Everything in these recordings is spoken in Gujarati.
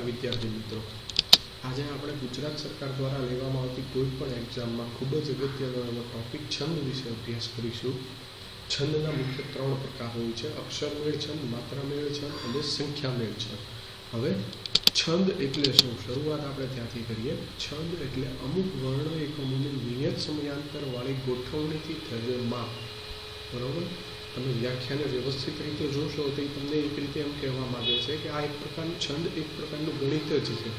વિદ્યાર્થી મિત્રો, આજે આપણે ગુજરાત સરકાર દ્વારા લેવામાં આવતી કોઈ પણ એક્ઝામમાં ખૂબ જ અગત્યનો એવો ટોપિક છંદ વિશે અભ્યાસ કરીશું. છંદના મુખ્ય 3 પ્રકાર હોય છે: અક્ષરમેળ છંદ, માત્રામેળ છંદ અને સંખ્યામેળ છંદ. હવે છંદ એટલે શું? શરૂઆત આપણે ત્યાંથી કરીએ. છંદ એટલે અમુક વર્ણ એકમોની નિયત સમયાંતરવાળી ગોઠવણીથી થયેલ માપ. બરાબર? તમે વ્યાખ્યાને વ્યવસ્થિત રીતે જોશો તો એ તમને એક રીતે એમ કહેવા માંગે છે કે આ એક પ્રકારનું છંદ, એક પ્રકારનું ગણિત જ છે.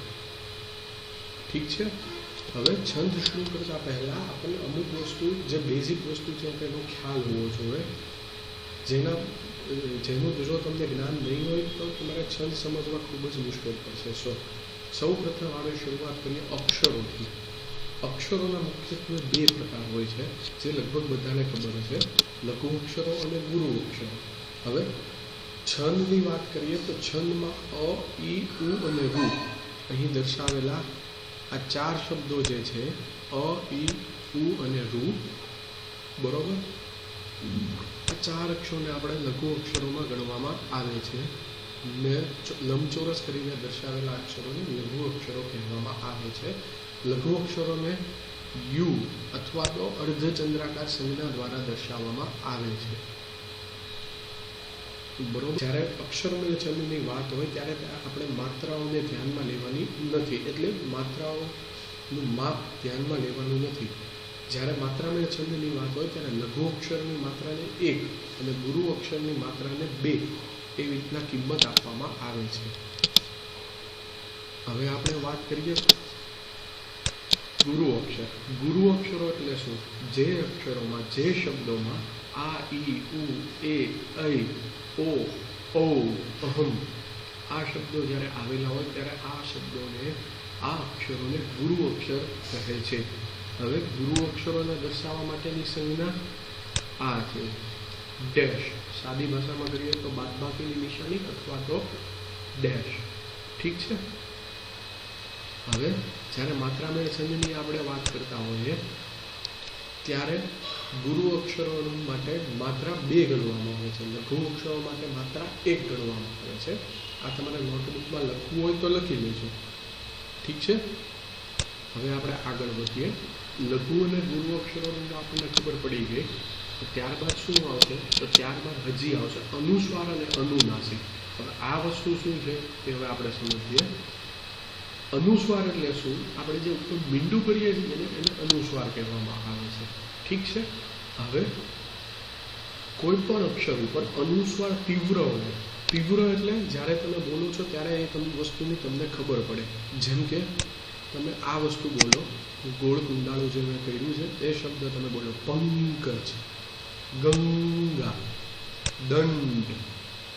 ઠીક છે. હવે છંદ શરૂ કરતા પહેલાં આપણને અમુક વસ્તુ, જે બેઝિક વસ્તુ છે તેનો ખ્યાલ હોવો જોઈએ, જેનું જો તમને જ્ઞાન નહીં હોય તો તમારે છંદ સમજવા ખૂબ જ મુશ્કેલ પડશે. સૌ પ્રથમ આપણે શરૂઆત કરીએ અક્ષરોથી. અક્ષરોના મુખ્યત્વે 2 પ્રકાર હોય છે, જે લગભગ બધાને ખબર છે: લઘુ અક્ષરો અને ગુરુ અક્ષરો. હવે છંદની વાત કરીએ તો છંદમાં અ, ઈ, ઉ અને ઋ અહીં દર્શાવેલા આ 4 શબ્દો જે છે, અ, ઈ, ઉ અને ઋ, બરોબર, આ 4 અક્ષરોને આપણે લઘુ અક્ષરોમાં ગણવામાં આવે છે. ને લંબચોરસ કરીને દર્શાવેલા અક્ષરોને લઘુ અક્ષરો કહેવામાં આવે છે. લઘુ અક્ષરોને યુ અથવા તો અર્ધચંદ્રાકાર સંજ્ઞા દ્વારા દર્શાવવામાં આવે છે. બરોબર. જ્યારે અક્ષરમેળ છંદની વાત હોય ત્યારે આપણે માત્રાઓને ધ્યાનમાં લેવાની નથી, એટલે માત્રાઓનું માપ ધ્યાનમાં લેવાનું નથી. જ્યારે માત્રામેળ છંદની વાત હોય ત્યારે લઘુ અક્ષરની માત્રાને 1 અને ગુરુ અક્ષરની માત્રાને 2 એવી રીતના કિંમત આપવામાં આવે છે. હવે આપણે વાત કરીએ ગુરુ અક્ષર. ગુરુ અક્ષરો એટલે શું? જે અક્ષરોમાં, જે શબ્દોમાં આ, ઈ, ઉ, એ, ઐ, ઓ, ઔ, અહમ આ શબ્દો જ્યારે આવેલા હોય ત્યારે આ શબ્દોને, આ અક્ષરોને ગુરુ અક્ષર કહે છે. હવે ગુરુ અક્ષરોને દર્શાવવા માટેની સંજ્ઞા આ છે, ડેશ. સાદી ભાષામાં કરીએ તો બાદબાકીની નિશાની અથવા તો ડેશ. ઠીક છે. હવે જ્યારે માત્રામેળ છંદની આપણે વાત કરતા હોઈએ ત્યારે ગુરુ અક્ષરો માટે માત્રા 2 ગણવામાં આવે છે, લઘુ અક્ષરો માટે માત્રા 1 ગણવામાં આવે છે. આ તમારે નોટબુકમાં લખવું હોય તો લખી લેજો. ઠીક છે. હવે આપણે આગળ વધીએ. લઘુ અને ગુરુ અક્ષરોની આપણને ખબર પડી ગઈ. તો ત્યારબાદ શું આવશે? તો ત્યારબાદ હજી આવશે અનુસ્વાર અને અનુનાસિક. હવે આ વસ્તુ શું છે તે હવે આપણે સમજીએ. અનુસ્વાર એટલે શું? આપણે જે ઉપર મીંડું કરીએ છીએ એને અનુસ્વાર કહેવામાં આવે છે. ઠીક છે. હવે કોઈ પણ અક્ષર ઉપર અનુસ્વાર તીવ્ર હોય. તીવ્ર એટલે જ્યારે તમે બોલો છો ત્યારે એ વસ્તુની તમને ખબર પડે. જેમ કે તમે આ વસ્તુ બોલો, ગોળ કુંડાળું જે મેં કર્યું છે એ શબ્દ તમે બોલો, પંકજ, ગંગા, દંડ,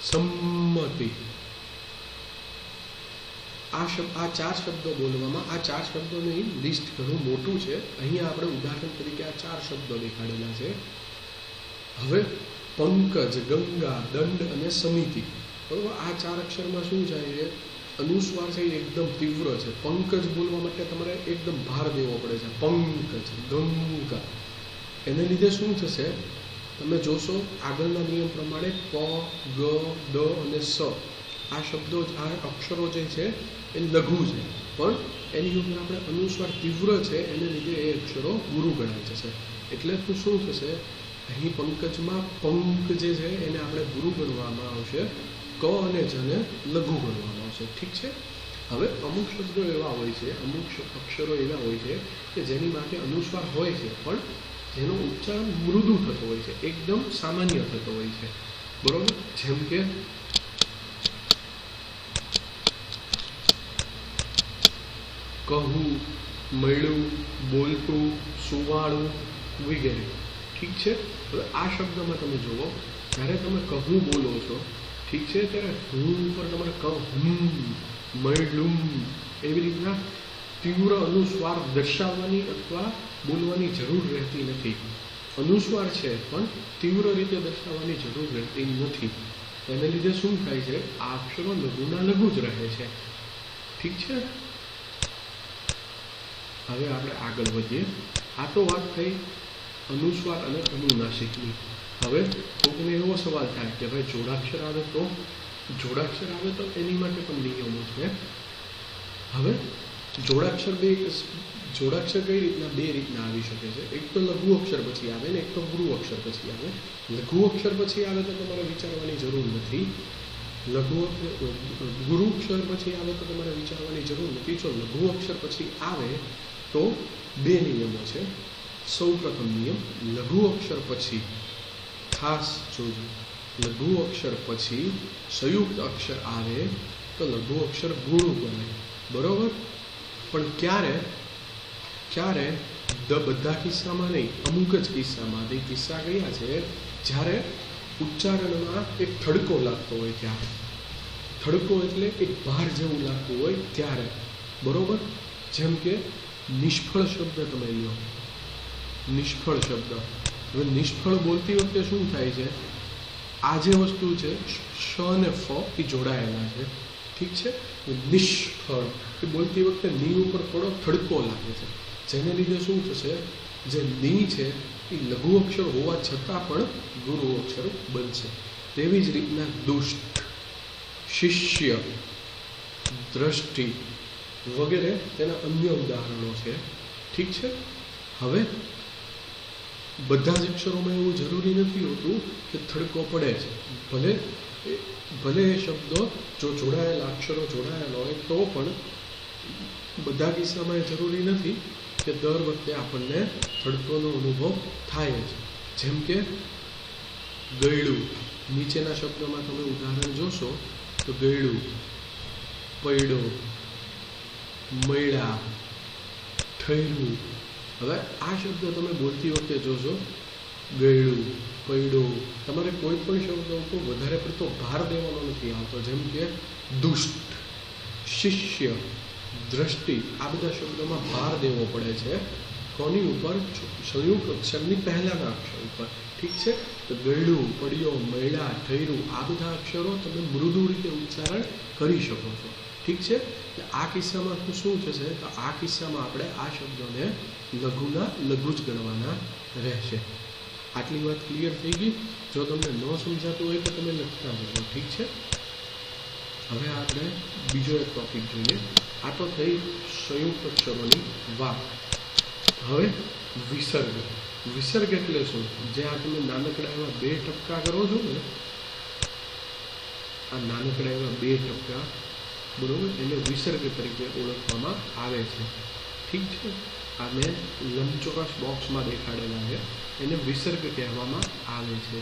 સંમતિ. આ 4 શબ્દો બોલવામાં, આ 4 શબ્દોની લિસ્ટ ઘણું મોટું છે. અહીંયા આપણે ઉદાહરણ તરીકે આ 4 શબ્દો દેખાડેલા છે. હવે પંકજ, ગંગા, દંડ અને સમિતિ, બરોબર, આ 4 અક્ષરમાં શું થાય છે? અનુસ્વાર છે એ એકદમ તીવ્ર છે. પંકજ બોલવા માટે તમારે એકદમ ભાર દેવો પડે છે. પંકજ, ગંગા. એને લીધે શું થશે? તમે જોશો આગળના નિયમ પ્રમાણે પ, ગ, દ અને સ આ શબ્દો, આ અક્ષરો જે છે એ લઘુ છે, પણ એની ઉપર આપણે અનુસ્વાર તીવ્ર છે એને લીધે એ અક્ષરો ગુરુ ગણાય જશે. એટલે તો શું થશે? અહીં પંકજમાં પંક જે છે એને આપણે ગુરુ ગણવામાં આવશે, ક અને જને લઘુ ગણવામાં આવશે. ઠીક છે. હવે અમુક શબ્દો એવા હોય છે, અમુક અક્ષરો એવા હોય છે કે જેની માટે અનુસ્વાર હોય છે પણ જેનો ઉચ્ચાર મૃદુ થતો હોય છે, એકદમ સામાન્ય થતો હોય છે. બરોબર. જેમ કે કહું, મળ્યું, બોલતું, સુવાળું વગેરે. ઠીક છે. હવે આ શબ્દમાં તમે જુઓ, જ્યારે તમે કહું બોલો છો, ઠીક છે, ત્યારે હું ઉપર તમારે કહું, મળ્યું એવી રીતના તીવ્ર અનુસ્વાર દર્શાવવાની અથવા બોલવાની જરૂર રહેતી નથી. અનુસ્વાર છે પણ તીવ્ર રીતે દર્શાવવાની જરૂર રહેતી નથી. એને લીધે શું થાય છે? આ અક્ષરો લઘુના લઘુ જ રહે છે. ઠીક છે. હવે આપણે આગળ વધીએ. આ તો વાત થઈ અનુસ્વાર અને અનુનાસિકની. હવે કોઈને એવો સવાલ થાય કે ભાઈ જોડાક્ષર આવે તો એની માટે પણ નિયમો છે. હવે જોડાક્ષર જોડાક્ષર કઈ રીતના બે રીતના આવી શકે છે. એક તો લઘુ અક્ષર પછી આવે ને એક તો ગુરુ અક્ષર પછી આવે. લઘુ અક્ષર પછી આવે તો તમારે વિચારવાની જરૂર નથી. ગુરુ અક્ષર પછી આવે તો તમારે વિચારવાની જરૂર નથી. જો લઘુ અક્ષર પછી આવે તો બે નિયમો છે. સૌ પ્રથમ નિયમ, લઘુ અક્ષર પછી ખાસ જોજો, લઘુ અક્ષર પછી સંયુક્ત અક્ષર આવે તો લઘુ અક્ષર ગુરુ બને. બરોબર? પણ ક્યારે બધા કિસ્સામાં નહીં, અમુક જ કિસ્સામાં. તે કિસ્સા કયા છે? જ્યારે ઉચ્ચારણમાં એક થડકો લાગતો હોય ત્યારે. થડકો એટલે એક ભાર જેવું લાગતું હોય ત્યારે. બરોબર? જેમ કે નિષ્ફળ શબ્દ તમે લો, નિષ્ફળ શબ્દ. હવે નિષ્ફળ બોલતી વખતે શું થાય છે? આ જે વસ્તુ છે શ અને ફ એ જોડાયેલા છે. ઠીક છે? નિષ્ફળ એ બોલતી વખતે ની ઉપર થોડો થડકો લાગે છે, જેને લીધે શું થશે? જે ની છે એ લઘુ અક્ષર હોવા છતાં પણ ગુરુ અક્ષર બનશે. તેવી જ રીતના દુષ્ટ, શિષ્ય, દ્રષ્ટિ વગેરે તેના અન્ય ઉદાહરણો છે. ઠીક છે? હવે બધા જ અક્ષરોમાં એવું જરૂરી નથી હોતું કે થડકો પડે છે. ભલે એ શબ્દો જો જોડાયેલા અક્ષરો જોડાયેલા હોય તો પણ બધા કિસ્સામાં એ જરૂરી નથી કે દર વખતે આપણને થડકોનો અનુભવ થાય જ. જેમ કે ગયડું, નીચેના શબ્દોમાં તમે ઉદાહરણ જોશો તો ગયડું, પૈડો, મૈડા, ઠર્યું. હવે આ શબ્દ તમે બોલતી વખતે જોશો, ગયડું, પૈડો, તમારે કોઈ પણ શબ્દ ઉપર વધારે પડતો ભાર દેવાનો નથી આવતો. જેમ કે દુષ્ટ, શિષ્ય, દ્રષ્ટિ, આ બધા શબ્દોમાં ભાર દેવો પડે છે. કોની ઉપર? સંયુક્ત અક્ષરની પહેલાના અક્ષર ઉપર. ઠીક છે? તો ગયડું, પડ્યો, મૈડા, ઠર્યું આ બધા અક્ષરો તમે મૃદુ રીતે ઉચ્ચારણ કરી શકો છો. ઠીક છે? આ કિસ્સામાં શું થશે? તો આ કિસ્સામાં આપણે આ શબ્દોને લઘુના લઘુ જ ગણવાના રહેશે. આટલી વાત ક્લિયર થઈ ગઈ? જો તમને ન સમજાતું હોય તો તમે લખતા જજો. ઠીક છે? હવે આપણે બીજો એક ટોપિક જોઈએ. આ તો થઈ સંયુક્ત અક્ષરોની વાત. હવે વિસર્ગ. વિસર્ગ એટલે શું? જે આ તમે નાનકડા એવા 2 ટપકા કરો છો ને, આ નાનકડા એવા 2 ટપકા, બરોબર, એને વિસર્ગ તરીકે ઓળખવામાં આવે છે. ઠીક છે? આ મેં લંબચોરસ બોક્સમાં દેખાડેલા છે, એને વિસર્ગ કહેવામાં આવે છે.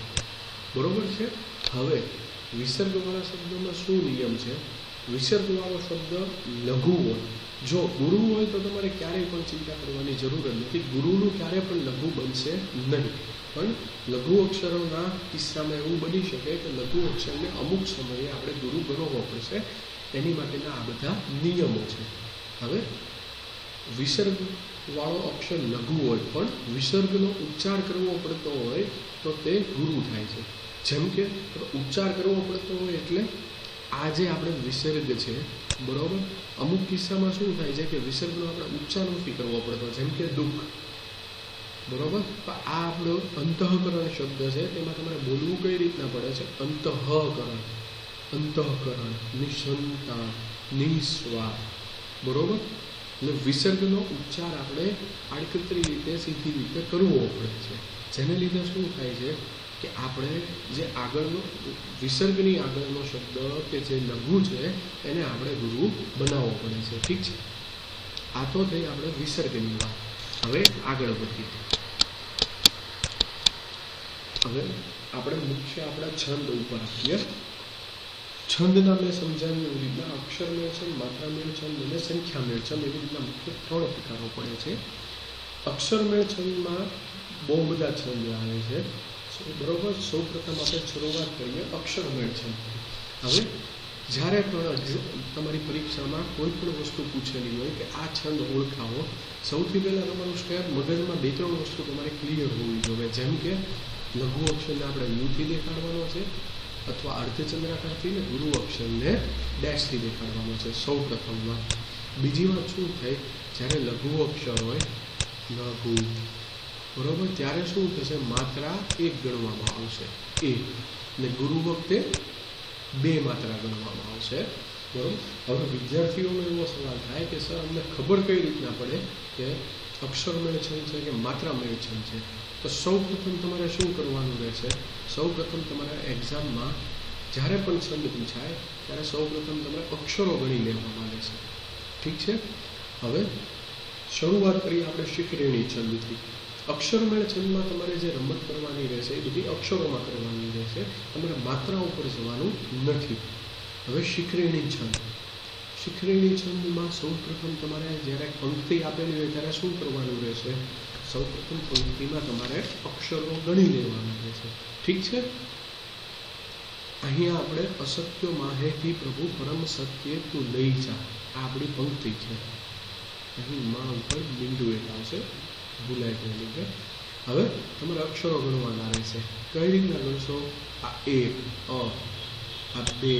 બરોબર છે? હવે વિસર્ગવાળા શબ્દોમાં શું નિયમ છે? વિસર્ગવાળો શબ્દ લઘુ હોય. જો ગુરુ હોય તો તમારે ક્યારેય પણ ચિંતા કરવાની જરૂર જ નથી. ગુરુનું ક્યારેય પણ લઘુ બનશે નહીં. પણ લઘુ અક્ષરોના કિસ્સામાં એવું બની શકે કે લઘુ અક્ષરને અમુક સમયે આપણે ગુરુ ગણવો પડશે. એની માટેના આ બધા નિયમો છે. હવે વિસર્ગવાળો અક્ષર લઘુ હોય પણ વિસર્ગનો ઉચ્ચાર કરવો પડતો હોય તો તે ગુરુ થાય છે. જેમ કે ઉચ્ચાર કરવો પડતો હોય એટલે આ જે આપણે વિસર્ગ છે, બરોબર, અમુક કિસ્સામાં શું થાય છે કે વિસર્ગનો આપણે ઉચ્ચાર નથી કરવો પડતો. જેમ કે દુઃખ, બરોબર. આ આપણો અંતઃકરણ શબ્દ છે, તેમાં તમારે બોલવું કઈ રીતના પડે છે? અંતઃકરણ, અંતઃકરણ, નિશંતા, નિસ્વાર. બરોબર? એટલે વિસર્ગનો ઉચ્ચાર આપણે આડકતરી રીતે, સીધી રીતે કરવો પડે છે. જેને લીધે શું થાય છે કે આપણે જે આગળનો વિસર્ગની આગળનો શબ્દ કે જે લઘુ છે એને આપણે ગુરુ બનાવવો પડે છે. ઠીક છે? આ તો થઈ આપણે વિસર્ગની વાત. હવે આગળ વધીએ. હવે આપણે મુખ્ય આપણા છંદ ઉપર આવીએ. છંદના મેં સમજાવ્યું એવી રીતના અક્ષર મેળ છંદ, માત્રા મેળ છંદ અને સંખ્યા મેળ છંદ એવી રીતના મુખ્ય 3 પ્રકારો પડે છે. અક્ષર મેળ છંદમાં બહુ બધા છંદ આવે છે. બરોબર? સૌ પ્રથમ આપણે શરૂઆત કરીએ અક્ષર મેળ છંદ. હવે જ્યારે પણ તમારી પરીક્ષામાં કોઈ પણ વસ્તુ પૂછેલી હોય કે આ છંદ ઓળખાવો, સૌથી પહેલાં તમારું સ્ટેપ મગજમાં 2-3 વસ્તુ તમારે ક્લિયર હોવી જોઈએ. જેમ કે લઘુ અક્ષરને આપણે યુથી દેખાડવાનો છે, અથવા અર્ધચંદ્રાકારથી, ને ગુરુ અક્ષરને ડેશથી દેખાડવાનો છે. સૌ પ્રથમ વાત. બીજી વાત શું થાય? જ્યારે લઘુ અક્ષર હોય, લઘુ, બરોબર, ત્યારે શું થશે? માત્રા 1 ગણવામાં આવશે, 1, ને ગુરુ વખતે 2 માત્રા ગણવામાં આવશે. બરોબર. હવે વિદ્યાર્થીઓનો એવો સવાલ થાય કે સર અમને ખબર કઈ રીતના પડે કે અક્ષરમેળ છંદ છે કે માત્રામેળ છંદ છે? તો સૌ પ્રથમ તમારે શું કરવાનું રહેશે? સૌ પ્રથમ તમારા એક્ઝામમાં જ્યારે પણ છંદ પૂછાય ત્યારે સૌ પ્રથમ તમારે અક્ષરો ગણી લેવામાં રહેશે. ઠીક છે. હવે શરૂઆત કરીએ આપણે શિખરેણી છંદથી. અક્ષરમેળ છંદમાં તમારે જે રમત કરવાની રહેશે એ બધી અક્ષરોમાં કરવાની રહેશે, તમારે માત્રા ઉપર જવાનું નથી. હવે શિખરેણી છંદ. શિખરેણી છંદમાં સૌ પ્રથમ તમારે જ્યારે પંક્તિ આપેલી હોય ત્યારે શું કરવાનું રહેશે? સૌ પ્રથમ પંક્તિમાં તમારે અક્ષરો ગણી લેવાના રહેશે. ઠીક છે. અહીંયા આપણે અસત્ય માહેથી પ્રભુ પરમ સત્ય તું લઈ જા, આ આપણી પંક્તિ છે. અહીં માં ઉપર બિંદુ એક આવશે, ભૂલાય ગયેલું છે. હવે તમારે અક્ષરો ગણવાના રહેશે. કઈ રીતના ગણશો? આ એક, આ બે,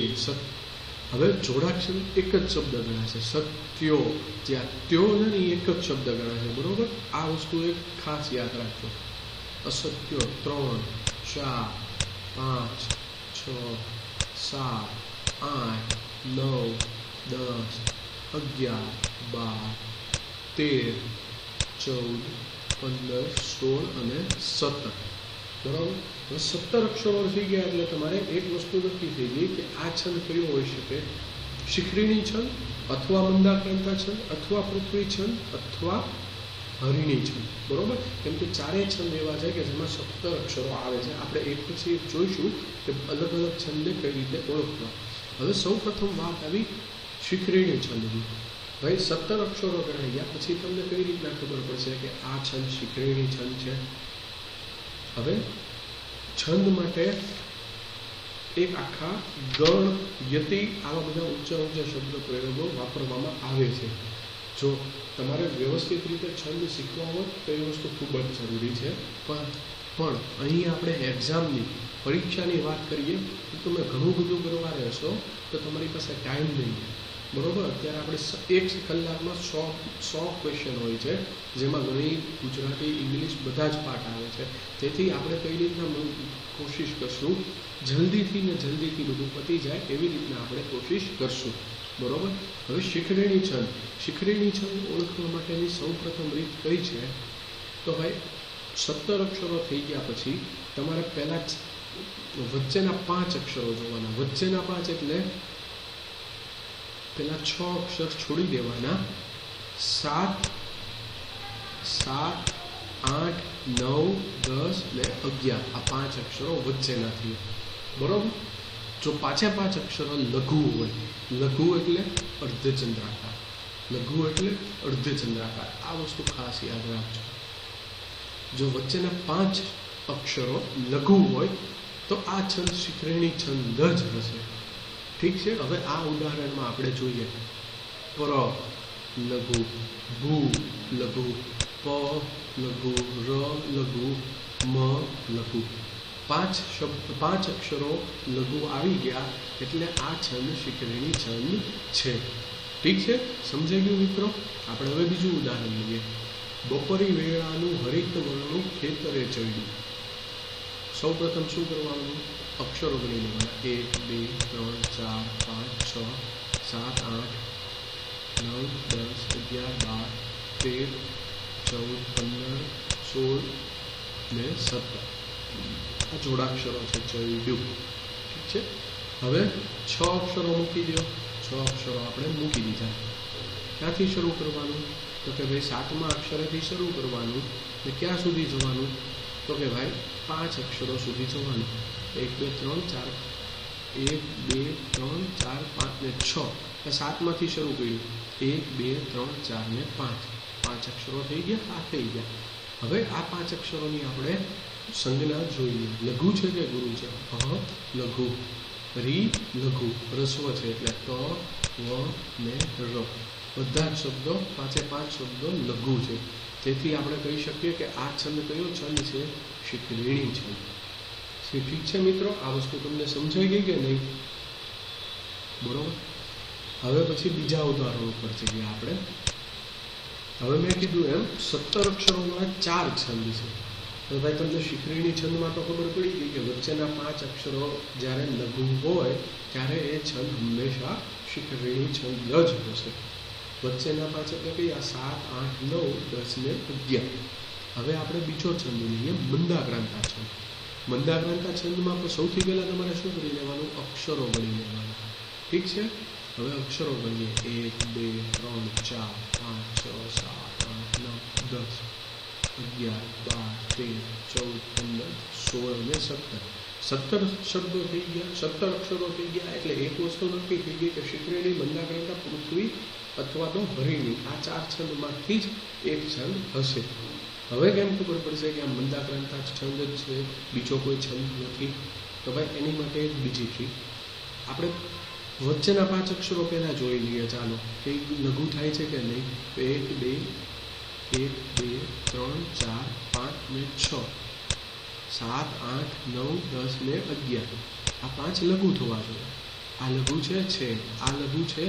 હવે જોડાક્ષર એક જ શબ્દ ગણાશે. સત્યો, જે આ ત્યો છે ને એ એક જ શબ્દ ગણાશે. બરોબર. આ વસ્તુ એક ખાસ યાદ રાખજો. અસત્યો 3, 4, 5, 6, 7, 8, 9, 10, 11, 12, 13, 14, 15, 16 અને 17. બરાબર. હવે 17 અક્ષરો થઈ ગયા એટલે તમારે એક વસ્તુ નક્કી થઈ ગઈ કે આ છંદ કયો હોઈ શકે? શિખરીણી છંદ, અથવા મંદાક્રાંતા છંદ, અથવા પૃથ્વી છંદ, અથવા હરિણી છંદ. બરોબર. કેમ કે ચારેય છંદ એવા છે કે જેમાં 17 અક્ષરો આવે છે. આપણે એક પછી એક જોઈશું કે અલગ અલગ છંદને કઈ રીતે ઓળખવા. હવે સૌ પ્રથમ વાત આવી શિખરીણી છંદની. ભાઈ 17 અક્ષરો ગણાઈ ગયા પછી તમને કઈ રીતના ખબર પડશે કે આ છંદ શિખરીણી છંદ છે? હવે છંદ માટે એક આખા ગણ, યતિ, આવા બધા ઊંચા ઊંચા શબ્દ પ્રયોગો વાપરવામાં આવે છે. જો તમારે વ્યવસ્થિત રીતે છંદ શીખવા હોય તો એ વસ્તુ ખૂબ જ જરૂરી છે. પણ અહીં આપણે એક્ઝામની, પરીક્ષાની વાત કરીએ તો તમે ઘણું બધું કરવા રહેશો તો તમારી પાસે ટાઈમ નહીં. બરોબર. અત્યારે આપણે 1 કલાકમાં 100 ક્વેશ્ચન હોય છે, જેમાં ગણિત, ગુજરાતી, ઇંગ્લિશ બધા જ પાઠ આવે છે. તેથી આપણે કઈ રીતના કોશિશ કરશું જલ્દીથી બધું પતી જાય એવી રીતના આપણે કોશિશ કરશું. બરોબર. હવે શિખરેણી છંદ. શિખરેણી છંદ ઓળખવા માટેની સૌ પ્રથમ રીત કઈ છે? તો ભાઈ 17 અક્ષરો થઈ ગયા પછી તમારે પહેલા વચ્ચેના 5 અક્ષરો જોવાના. વચ્ચેના 5 એટલે પેલા 6 અક્ષર છોડી દેવાના. 7, 8, 9, 10 ને 11 આ 5 અક્ષરો વચ્ચેના થયા. બરોબર. જો 5 અક્ષરો લઘુ હોય, લઘુ એટલે અર્ધચંદ્રાકાર, લઘુ એટલે અર્ધચંદ્રાકાર, આ વસ્તુ ખાસ યાદ રાખજો. જો વચ્ચેના 5 અક્ષરો લઘુ હોય તો આ છંદ શિખરેણી છંદ જ હશે. ઠીક છે. હવે આ ઉદાહરણમાં આપણે જોઈએ. પર લઘુ, ભૂ લઘુ, પ લઘુ, ર લઘુ, મ લઘુ. 5 અક્ષરો લઘુ આવી ગયા એટલે આ છંદ શિખરેણી છંદ છે. ઠીક છે. સમજાઈ ગયું મિત્રો? આપણે હવે બીજું ઉદાહરણ લઈએ. બપોરી વેળાનું હરિત વર્ણનું ખેતરે ચડ્યું. સૌ પ્રથમ શું કરવાનું? અક્ષરો ગણી લેવાના. 1, 2, 3, 4, 5, 6, 7, 8, 9, 10, 11, 12, 13, 14, 15, 16 ને 17. આ જોડાક્ષરો છે. ચડ્યું. ઠીક છે. હવે 6 અક્ષરો મૂકી દો. 6 અક્ષરો આપણે મૂકી દીધા. ક્યાંથી શરૂ કરવાનું? તો કે ભાઈ 7મા અક્ષરેથી શરૂ કરવાનું. ને ક્યાં સુધી જવાનું? તો કે ભાઈ 5 અક્ષરો સુધી જવાનું. 1, 2, 3, 4, 1, 2, 3, 4, 5 ને 6. 7માંથી શરૂ કર્યું. 1, 2, 3, 4 ને 5. 5 અક્ષરો થઈ ગયા. આ થઈ ગયા. હવે આ 5 અક્ષરોની આપણે સંજ્ઞા જોઈએ. લઘુ છે કે ગુરુ છે? લઘુ. રી લઘુ, રસ્વ છે એટલે ક, વ ને ર. બધા જ શબ્દો 5 શબ્દો લઘુ છે. તેથી આપણે કહી શકીએ કે આ છંદ કયો છંદ છે? શિખરેણી છંદ. ઠીક છે મિત્રો? આ વસ્તુ તમને સમજાઈ ગઈ કે નહીં? બરોબર. હવે પછી બીજા ઉદાહરણો પર જઈએ આપણે. હવે મેં કીધું એમ 17 અક્ષરોમાં 4 છંદ છે. તો ભાઈ તમને શિખરેણી છંદમાં તો ખબર પડી ગઈ કે વચ્ચેના 5 અક્ષરો જ્યારે લઘુ હોય ત્યારે એ છંદ હંમેશા શિખરીણી છંદ જ હશે. વચ્ચેના 5 એટલે કયા? 7, 8, 9, 10 ને 11. હવે આપણે બીજો છંદ લઈએ, મંદાક્રાંતા છંદ. મંદાક્રાંતા છંદમાં પણ સૌથી પહેલાં તમારે શું કરી લેવાનું? અક્ષરો ગણી લેવાના. ઠીક છે. હવે અક્ષરો ગણીએ 1, 2, 3, 4, 5, 6, 7, 8, 9, 10, 11, 12, 13, 14, 15, 16 અને 17. 17 શબ્દો થઈ ગયા, 17 અક્ષરો થઈ ગયા. એટલે એક વસ્તુ નક્કી થઈ ગઈ કે શિખરીણી, મંદાક્રાંતા, પૃથ્વી અથવા તો હરિણી, આ 4 છંદમાંથી જ એક છંદ હશે. હવે કેમ ખબર પડશે કે આ મંદાક્રાંતા છંદ જ છે, બીજો કોઈ છંદ નથી? તો ભાઈ એની માટે એક બીજી ટ્રીક. આપણે વચ્ચેના 5 અક્ષરો પહેલાં જોઈ લઈએ. ચાલો કે લઘુ થાય છે કે નહીં? તો 1, 2, 3, 4, 5 ને 6, 7, 8, 9, 10 ને 11. આ 5 લઘુ થવા જોઈએ. આ લઘુ છે. આ લઘુ છે.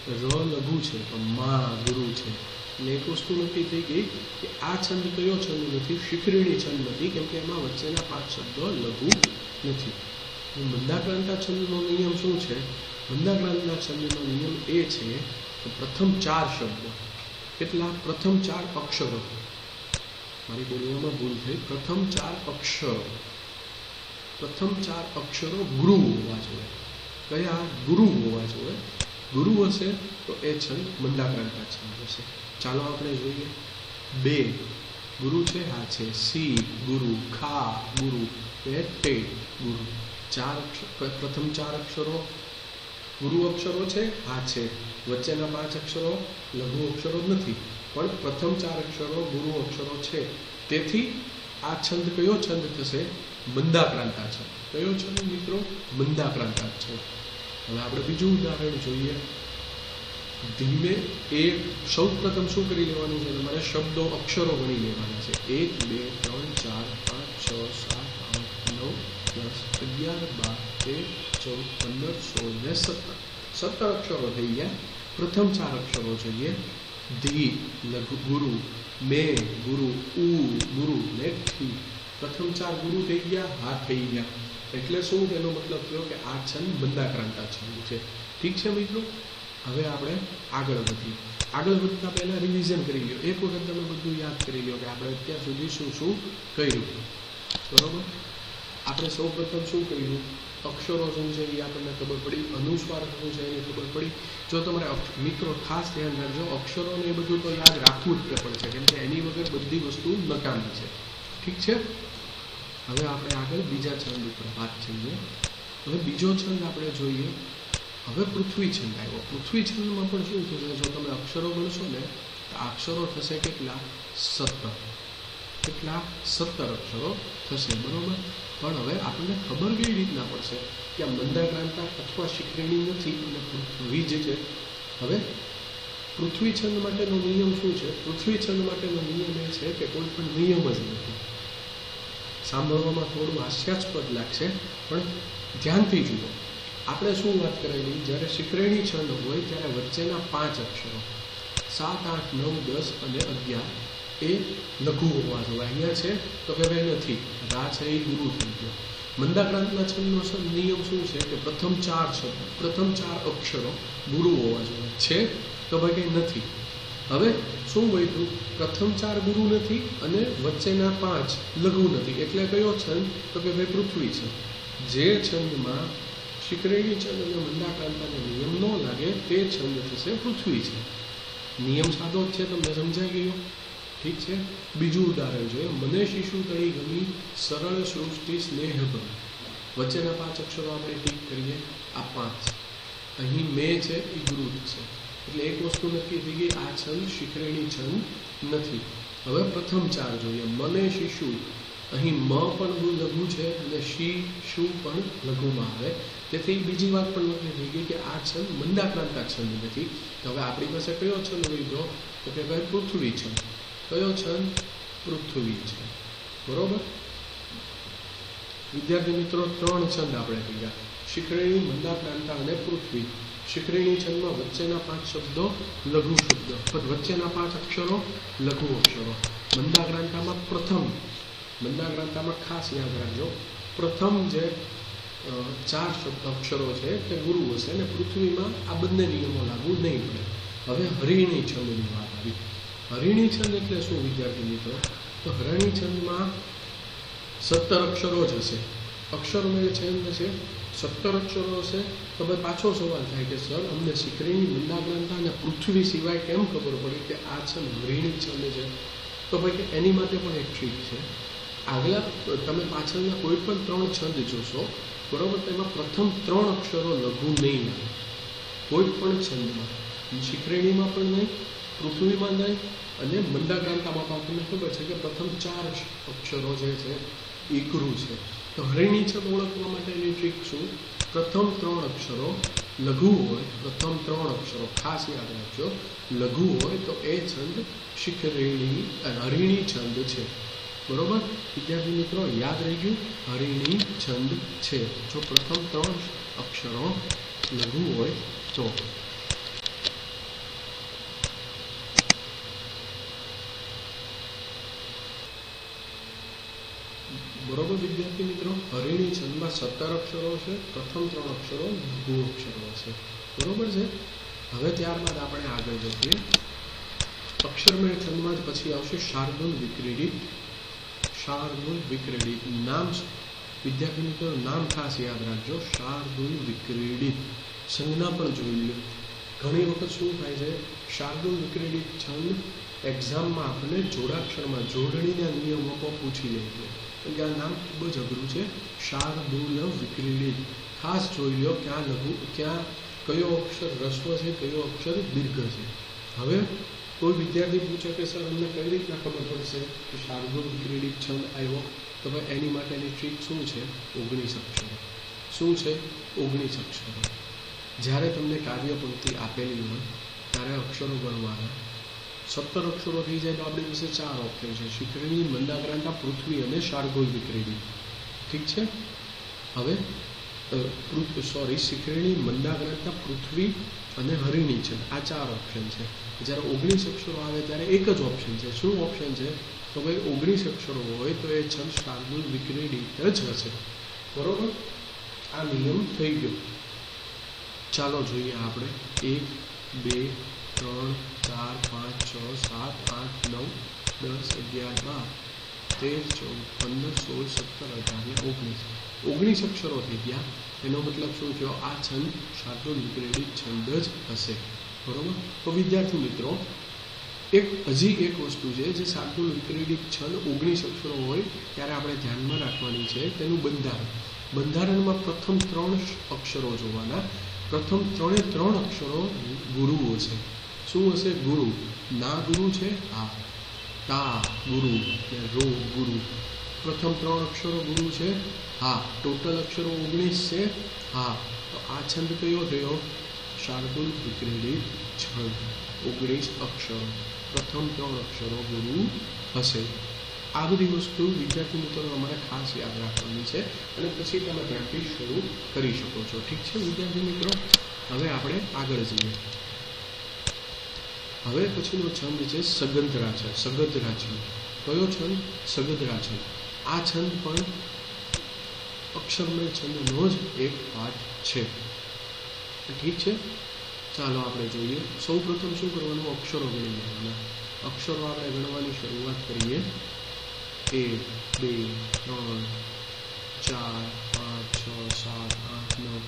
ર લઘુ છે તો મા ગુરુ છે. એટલે એક વસ્તુ નક્કી થઈ ગઈ કે આ છંદ કયો છંદ નથી? શિખરીણી છંદ નથી, કેમ કે એમાં વચ્ચેના 5 શબ્દો લઘુ નથી. મંદાક્રાંતા છંદનો નિયમ શું છે? મંદાક્રાંતા છંદનો નિયમ એ છે કે પ્રથમ 4 શબ્દો, કેટલા? પ્રથમ 4 અક્ષરો. મારી બોલવામાં ભૂલ થઈ. પ્રથમ 4 અક્ષરો ગુરુ હોવા જોઈએ. કયા? ગુરુ હોવા જોઈએ. ગુરુ હશે તો એ છંદ મંદાક્રાંતા છંદ હશે. ચાલો આપણે જોઈએ. 2 ગુરુ છે. હા છે. સી ગુરુ, ખા ગુરુ, તે ગુરુ. પ્રથમ 4 અક્ષરો ગુરુ અક્ષરો છે. હા છે. વચ્ચેના 5 અક્ષરો લઘુ અક્ષરો નથી, પણ પ્રથમ 4 અક્ષરો ગુરુ અક્ષરો છે. તેથી આ છંદ કયો છંદ થશે? મંદાક્રાંતા છંદ. કયો છંદ મિત્રો? મંદાક્રાંતા છંદ. હવે આપણે બીજું ઉદાહરણ જોઈએ. ધીમે સૌ પ્રથમ શું કરી લેવાનું છે? તમારે શબ્દો, અક્ષરો ગણી લેવાના છે. 1, 2, 3, 4, 5, 6, 7, 8, 9, 10, 11, 12, 13, 14, 15, 16 ને 17. 17 અક્ષરો થઈ ગયા. પ્રથમ 4 અક્ષરો જોઈએ. ધી લઘુ ગુરુ, મે ગુરુ, ઉ ગુરુ ને ઠી. પ્રથમ 4 ગુરુ થઈ ગયા. હા થઈ ગયા. એટલે શું? તેનો મતલબ થયો કે આ છંદ મંદાક્રાંતા છંદ છે. ઠીક છે મિત્રો. હવે આપણે આગળ વધીએ. આગળ વધતા પહેલાં રિવિઝન કરી લો. એક વખત તમે બધું યાદ કરી લો કે આપણે અત્યાર સુધી શું શું કર્યું. બરોબર. આપણે સૌ પ્રથમ શું કર્યું? અક્ષરો શું છે એ આપણને ખબર પડી. અનુસ્વાર શું છે એને ખબર પડી. જો તમારે મિત્રો ખાસ ધ્યાન રાખજો, અક્ષરોને એ બધું તો યાદ રાખવું જ પડશે, કેમ કે એની વગર બધી વસ્તુ નકામી છે. ઠીક છે. હવે આપણે આગળ બીજા છંદ ઉપર વાત કરીએ. હવે બીજો છંદ આપણે જોઈએ. હવે પૃથ્વી છંદ આવ્યો. પૃથ્વી છંદમાં પણ શું થશે? જો તમે અક્ષરો ગણશો ને તો અક્ષરો થશે કેટલા? 17. કેટલા? 17 અક્ષરો થશે. બરોબર. પણ હવે આપણને ખબર કઈ રીતના પડશે કે આ મંદાક્રાંતા અથવા શિખરીણી નથી અને પૃથ્વી જે છે. હવે પૃથ્વી છંદ માટેનો નિયમ શું છે? પૃથ્વી છંદ માટેનો નિયમ એ છે કે કોઈ પણ નિયમ જ નથી. સાંભળવામાં થોડું હાસ્યાસ્પદ લાગશે, પણ ધ્યાનથી જુઓ. આપણે શું વાત કરેલી? જ્યારે શિખરીણી છંદ હોય ત્યારે વચ્ચેના 5 અક્ષરો 7, 8, 9, 10 અને 11 એ લઘુ હોવા જોઈએ. અહીંયા છે તો કે ભાઈ નથી. રા છે એ ગુરુ થઈ ગયો. મંદાક્રાંતના છંદનો નિયમ શું છે કે પ્રથમ 4 શબ્દ, પ્રથમ 4 અક્ષરો ગુરુ હોવા જોઈએ. છે તો ભાઈ કંઈ નથી. હવે શું વધ્યું? પ્રથમ 4 ગુરુ નથી અને વચ્ચેના 5 લઘુ નથી. એટલે કયો છંદ? તો કે ભાઈ પૃથ્વી છે. જે છંદમાં શિખરીણી છંદ અને મંદાક્રાંતાનો નિયમ ન લાગે તે છંદ થશે પૃથ્વી છે. નિયમ સાદો જ છે, તમને સમજાઈ ગયો. ઠીક છે. બીજું ઉદાહરણ જોઈએ. મને શિશુ તળી ગમી, સરળ સૃષ્ટિ સ્નેહભર. વચ્ચેના 5 અક્ષરો આપણે ટીક કરીએ. આ 5 અહીં મેં છે એ ગુરુ છે. એટલે એક વસ્તુ નક્કી થઈ ગઈ, આ છંદ શિખરીણી છંદ નથી. હવે પ્રથમ 4 જોઈએ. મને શિશુ, અહીં મ પણ લઘુ છે અને શી શુ પણ લઘુમાં આવે. તેથી બીજી વાત પણ નક્કી થઈ ગઈ કે આ છંદ મંદાક્રાંતા છંદ નથી. હવે આપણી પાસે કયો છંદ લીધો? તો કે ભાઈ પૃથ્વી છંદ. કયો છંદ? પૃથ્વી છે. બરોબર. વિદ્યાર્થી મિત્રો 3 છંદ આપણે કર્યા. શિખરીણી, મંદાક્રાંતા અને પૃથ્વી. શિખરીણી છંદમાં વચ્ચેના 5 શબ્દો લઘુ શબ્દો, વચ્ચેના 5 અક્ષરો લઘુ અક્ષરો. મંદાક્રાંતામાં ખાસ યાદ રાખજો, પ્રથમ જે ચાર અક્ષરો છે તે ગુરુ હશે અને પૃથ્વીમાં આ બંને નિયમો લાગુ નહીં પડે. હવે હરિણી છંદની વાત આવી. હરિણી છંદ એટલે શું વિદ્યાર્થી મિત્રો? તો હરિણી છંદમાં 17 અક્ષરો જ હશે. અક્ષરનો એ છંદ છે, 17 અક્ષરો હશે. તો ભાઈ પાછો સવાલ થાય કે સર અમને શિખરીણી, મંદાગ્રંથા અને પૃથ્વી સિવાય કેમ ખબર પડી કે આ છંદ હરિણી છંદ છે? તો ભાઈ એની માટે પણ એક ટ્રીક છે. આગલા તમે પાછળના કોઈ પણ 3 છંદ જોશો, બરોબર, તેમાં પ્રથમ 3 અક્ષરો લઘુ નહીં આવે કોઈ પણ છંદમાં. શિખરેણીમાં પણ નહીં, પૃથ્વીમાં નહીં અને મંદાગ્રંથામાં પણ તમને ખબર છે કે પ્રથમ 4 અક્ષરો જે છે એ ગુરુ છે. તો હરિણી છંદ ઓળખવા માટેની ટ્રીક શું? પ્રથમ 3 અક્ષરો લઘુ હોય, પ્રથમ 3 અક્ષરો ખાસ યાદ રાખજો, લઘુ હોય તો એ છંદ શિખરેણી હરિણી છંદ છે. બરોબર વિદ્યાર્થી મિત્રો, યાદ રહી ગયું? હરિણી છંદ છે જો પ્રથમ 3 અક્ષરો લઘુ હોય તો. બરોબર વિદ્યાર્થી મિત્રો, હરિણી છંદમાં 17 અક્ષરો છે, પ્રથમ 3 અક્ષરો લઘુ અક્ષરો છે. બરોબર છે. હવે ત્યારબાદ આપણે આગળ જઈએ. અક્ષરમેળ છંદમાં જ પછી આવશે શાર્દૂલ વિક્રીડિત. શાર્દૂલ વિક્રીડિત નામ વિદ્યાર્થી મિત્રો નામ ખાસ યાદ રાખજો. શાર્દૂલ વિક્રીડિત સંજ્ઞા પણ જોઈ લો. ઘણી વખત શું થાય છે, શાર્દૂલ વિક્રીડિત છંદ એક્ઝામમાં આપણને જોડાક્ષરમાં જોડણીના નિયમો પણ પૂછી લે છે. કે આ નામ ખૂબ જ અઘરું છે, શાર્દૂલ વિક્રીડિત. ખાસ જોઈ લો ક્યાં લઘુ, ક્યાં કયો અક્ષર રસ્વ છે, કયો અક્ષર દીર્ઘ છે. હવે કોઈ વિદ્યાર્થી પૂછે કે સર અમને કઈ રીતના ખબર પડશે કે શાર્દૂલ વિક્રીડિત છંદ આવ્યો? તો ભાઈ એની માટેની ટ્રીક શું છે? 19 અક્ષરો. શું છે? 19 અક્ષરો. જ્યારે તમને કાર્યપંક્તિ આપેલી હોય ત્યારે અક્ષરો ગણવાના. 17 અક્ષરો થઈ જાય તો આપણી પાસે 4 ઓપ્શન છે: શિખરીણી, મંદાગ્રંથા, પૃથ્વી અને શાર્દૂલ વિક્રીડિત. ઠીક છે. હવે શિખરીણી, મંદાગ્રંથા, પૃથ્વી અને હરિણી છે, આ 4 ઓપ્શન છે. જ્યારે 19 અક્ષરો આવે ત્યારે એક જ ઓપ્શન છે. શું ઓપ્શન છે? તો ભાઈ 19 અક્ષરો હોય તો એ છંદ શાર્દૂલ વિક્રીડિત જ હશે. બરોબર, આ નિયમ થઈ ગયો. ચાલો જોઈએ આપણે 1 2 3 4 5 6 7 8 9 10 11 12 13 14 15 16 17 18 19 19 અક્ષરો થઈ ગયા. એનો મતલબ શું થયો? આ છંદ શાર્દૂલ વિક્રીડિત છંદ જ હશે. બરોબર. તો વિદ્યાર્થી મિત્રો હજી એક વસ્તુ છે જે શાર્દૂલ વિક્રીડિત છંદ 19 અક્ષરો હોય ત્યારે આપણે ધ્યાનમાં રાખવાની છે, તેનું બંધારણ. બંધારણમાં પ્રથમ 3 અક્ષરો જોવાના. પ્રથમ 3 અક્ષરો ગુરુઓ છે. શું હશે? ગુરુ. ના ગુરુ છે, હા. તા ગુરુ ને રો ગુરુ. પ્રથમ 3 અક્ષરો ગુરુ છે, હા. ટોટલ અક્ષરો 19 છે, હા. તો આ છંદ કયો થયો? શાર્દૂલ વિક્રીડિત છંદ. 19 અક્ષરો, પ્રથમ 3 અક્ષરો ગુરુ હશે. આ બધી વસ્તુ વિદ્યાર્થી મિત્રો અમારે ખાસ યાદ રાખવાની છે અને પછી તમે પ્રેક્ટિસ શરૂ કરી શકો છો. ઠીક છે વિદ્યાર્થી મિત્રો. હવે આપણે આગળ જઈએ. હવે પછીનો છંદ છે સગંધરા છંદ. સગંધરા છંદ કયો છંદ? સગંધરા છંદ. આ છંદ પણ અક્ષરમેળ છંદનો જ એક પાઠ છે. ઠીક છે. ચાલો આપણે જોઈએ. સૌ પ્રથમ શું કરવાનું? અક્ષરો ગણી લેવાના. અક્ષરો આપણે ગણવાની શરૂઆત કરીએ. 1 2 3 4 5 6 7 8 9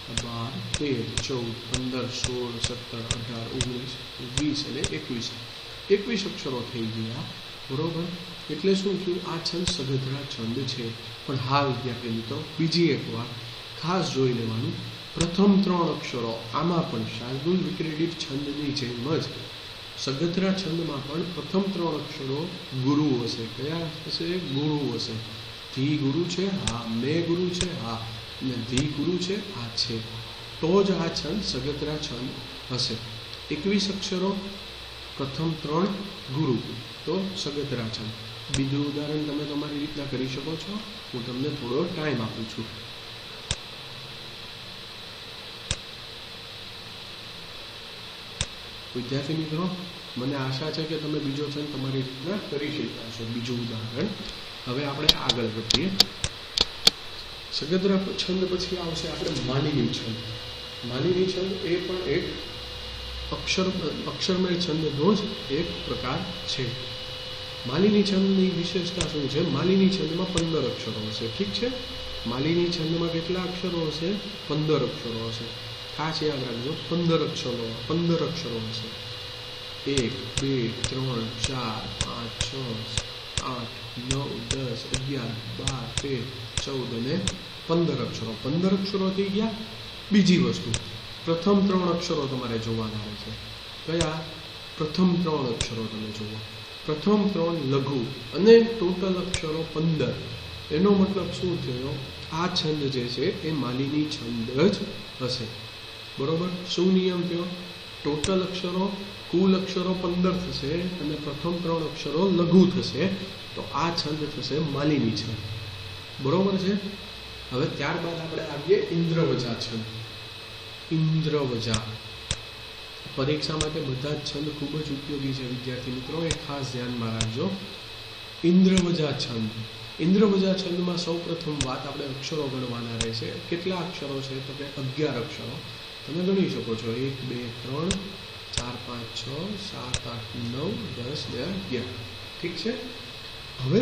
12 13 14 15 16 17 18 19 20 અને 21. 21 અક્ષરો થઈ ગયા. બરોબર. એટલે શું થયું? આ છંદ સગંધરા છંદ છે. પણ હા વિદ્યાર્થી મિત્રો, બીજી એક વાત ખાસ જોઈ લેવાનું. પ્રથમ 3 અક્ષરો આમાં પણ શાર્દૂલ વિક્રીડિત છંદની જેમ જ સગંધરા છંદમાં પણ પ્રથમ 3 અક્ષરો ગુરુ હશે. કયા હશે? ગુરુ હશે. ધી ગુરુ છે, હા. મે ગુરુ છે, હા. અને ધી ગુરુ છે, આ છે. તો જ આ છંદ સગંધરા છંદ હશે. 21 અક્ષરો, પ્રથમ 3 ગુરુ, તો સગંધરા છંદ. બીજું ઉદાહરણ તમે તમારી રીતના કરી શકો છો. હું તમને થોડો ટાઈમ આપું છું. વિદ્યાર્થી મિત્રો, મને આશા છે કે તમે બીજો છંદ તમારી રીતના કરી શક્યા છો. બીજું ઉદાહરણ. હવે આપણે આગળ વધીએ. સગદ્રા છંદ પછી આવશે આપણે માલિની છંદ. માલિની છંદ એ પણ એક અક્ષરમય છંદનો જ એક પ્રકાર છે. માલિની છંદની વિશેષતા શું છે? માલિની છંદમાં 15 અક્ષરો હશે. ઠીક છે, માલિની છંદમાં કેટલા અક્ષરો હશે? 15 અક્ષરો હશે. ખાસ યાદ રાખજો, 15 અક્ષરો હશે. 1 2 3 4 5 6 8 9 10 11 12 13 14 અને 15 અક્ષરો. 15 અક્ષરો થઈ ગયા. બીજી વસ્તુ, પ્રથમ 3 અક્ષરો તમારે જોવાના રહેશે. કયા? પ્રથમ 3 અક્ષરો તમે જુઓ. પ્રથમ 3 લઘુ અને ટોટલ અક્ષરો 15. એનો મતલબ શું થયો? આ છંદ જે છે એ માલિની છંદ જ હશે. બરોબર? શું નિયમ થયો? ટોટલ અક્ષરો, કુલ અક્ષરો 15 થશે અને પ્રથમ 3 અક્ષરો લઘુ થશે, તો આ છંદ થશે માલિની છંદ. બરોબર છે? હવે ત્યારબાદ આપણે આવીએ ઇન્દ્રવજા છંદ. ઇન્દ્રવજા પરીક્ષા માટે બધા જ છંદ ખૂબ જ ઉપયોગી છે વિદ્યાર્થી મિત્રો, એ ખાસ ધ્યાનમાં રાખજો. ઇન્દ્રવજા છંદ. ઇન્દ્રવજા છંદમાં સૌ પ્રથમ વાત આપણે અક્ષરો ગણવાના રહેશે. કેટલા અક્ષરો છે? તો કે 11 અક્ષરો. તમે ગણી શકો છો 1 2 3 4 5 6 7 8 9 10 11. ઠીક છે. હવે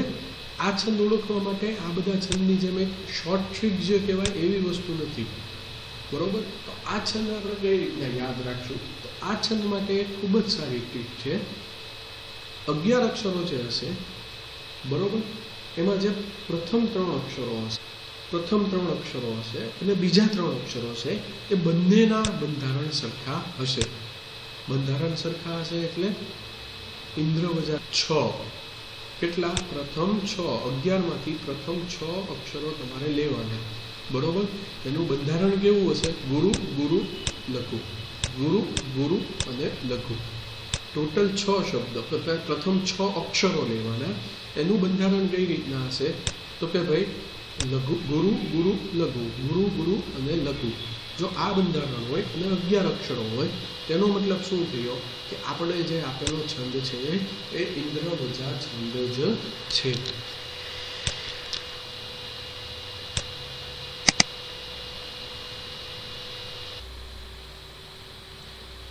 આ છંદ ઓળખવા માટે આ બધા છંદની જેમ એક શોર્ટ ટ્રીક જે કહેવાય એવી વસ્તુ નથી. બરોબર? તો આ છંદ આપણે કઈ રીતના યાદ રાખશું? તો આ છંદ માટે એક ખૂબ જ સારી ટ્રીક છે. 11 અક્ષરો જે હશે, બરોબર, એમાં જે પ્રથમ 3 અક્ષરો હશે અને બીજા 3 અક્ષરો હશે એ બંનેના બંધારણ સરખા હશે. બંધારણ સરખા હશે એટલે ઇન્દ્રવજા 6. કેટલા? પ્રથમ 6. 11 માંથી પ્રથમ 6 અક્ષરો તમારે લેવાના. બરોબર? એનું બંધારણ કેવું હશે? ગુરુ ગુરુ લઘુ, ગુરુ ગુરુ અને લઘુ. ટોટલ 6 શબ્દ, પ્રથમ 6 અક્ષરો લેવાના. એનું બંધારણ કઈ રીતના હશે? તો કે ભાઈ લઘુ, ગુરુ ગુરુ લઘુ, ગુરુ ગુરુ અને લઘુ. જો આ બંધારણ હોય અને 11 અક્ષરો હોય, તેનો મતલબ શું થયો? કે આપણે જે આપેલો છંદ છે એ ઇન્દ્રવજા છંદ જ છે.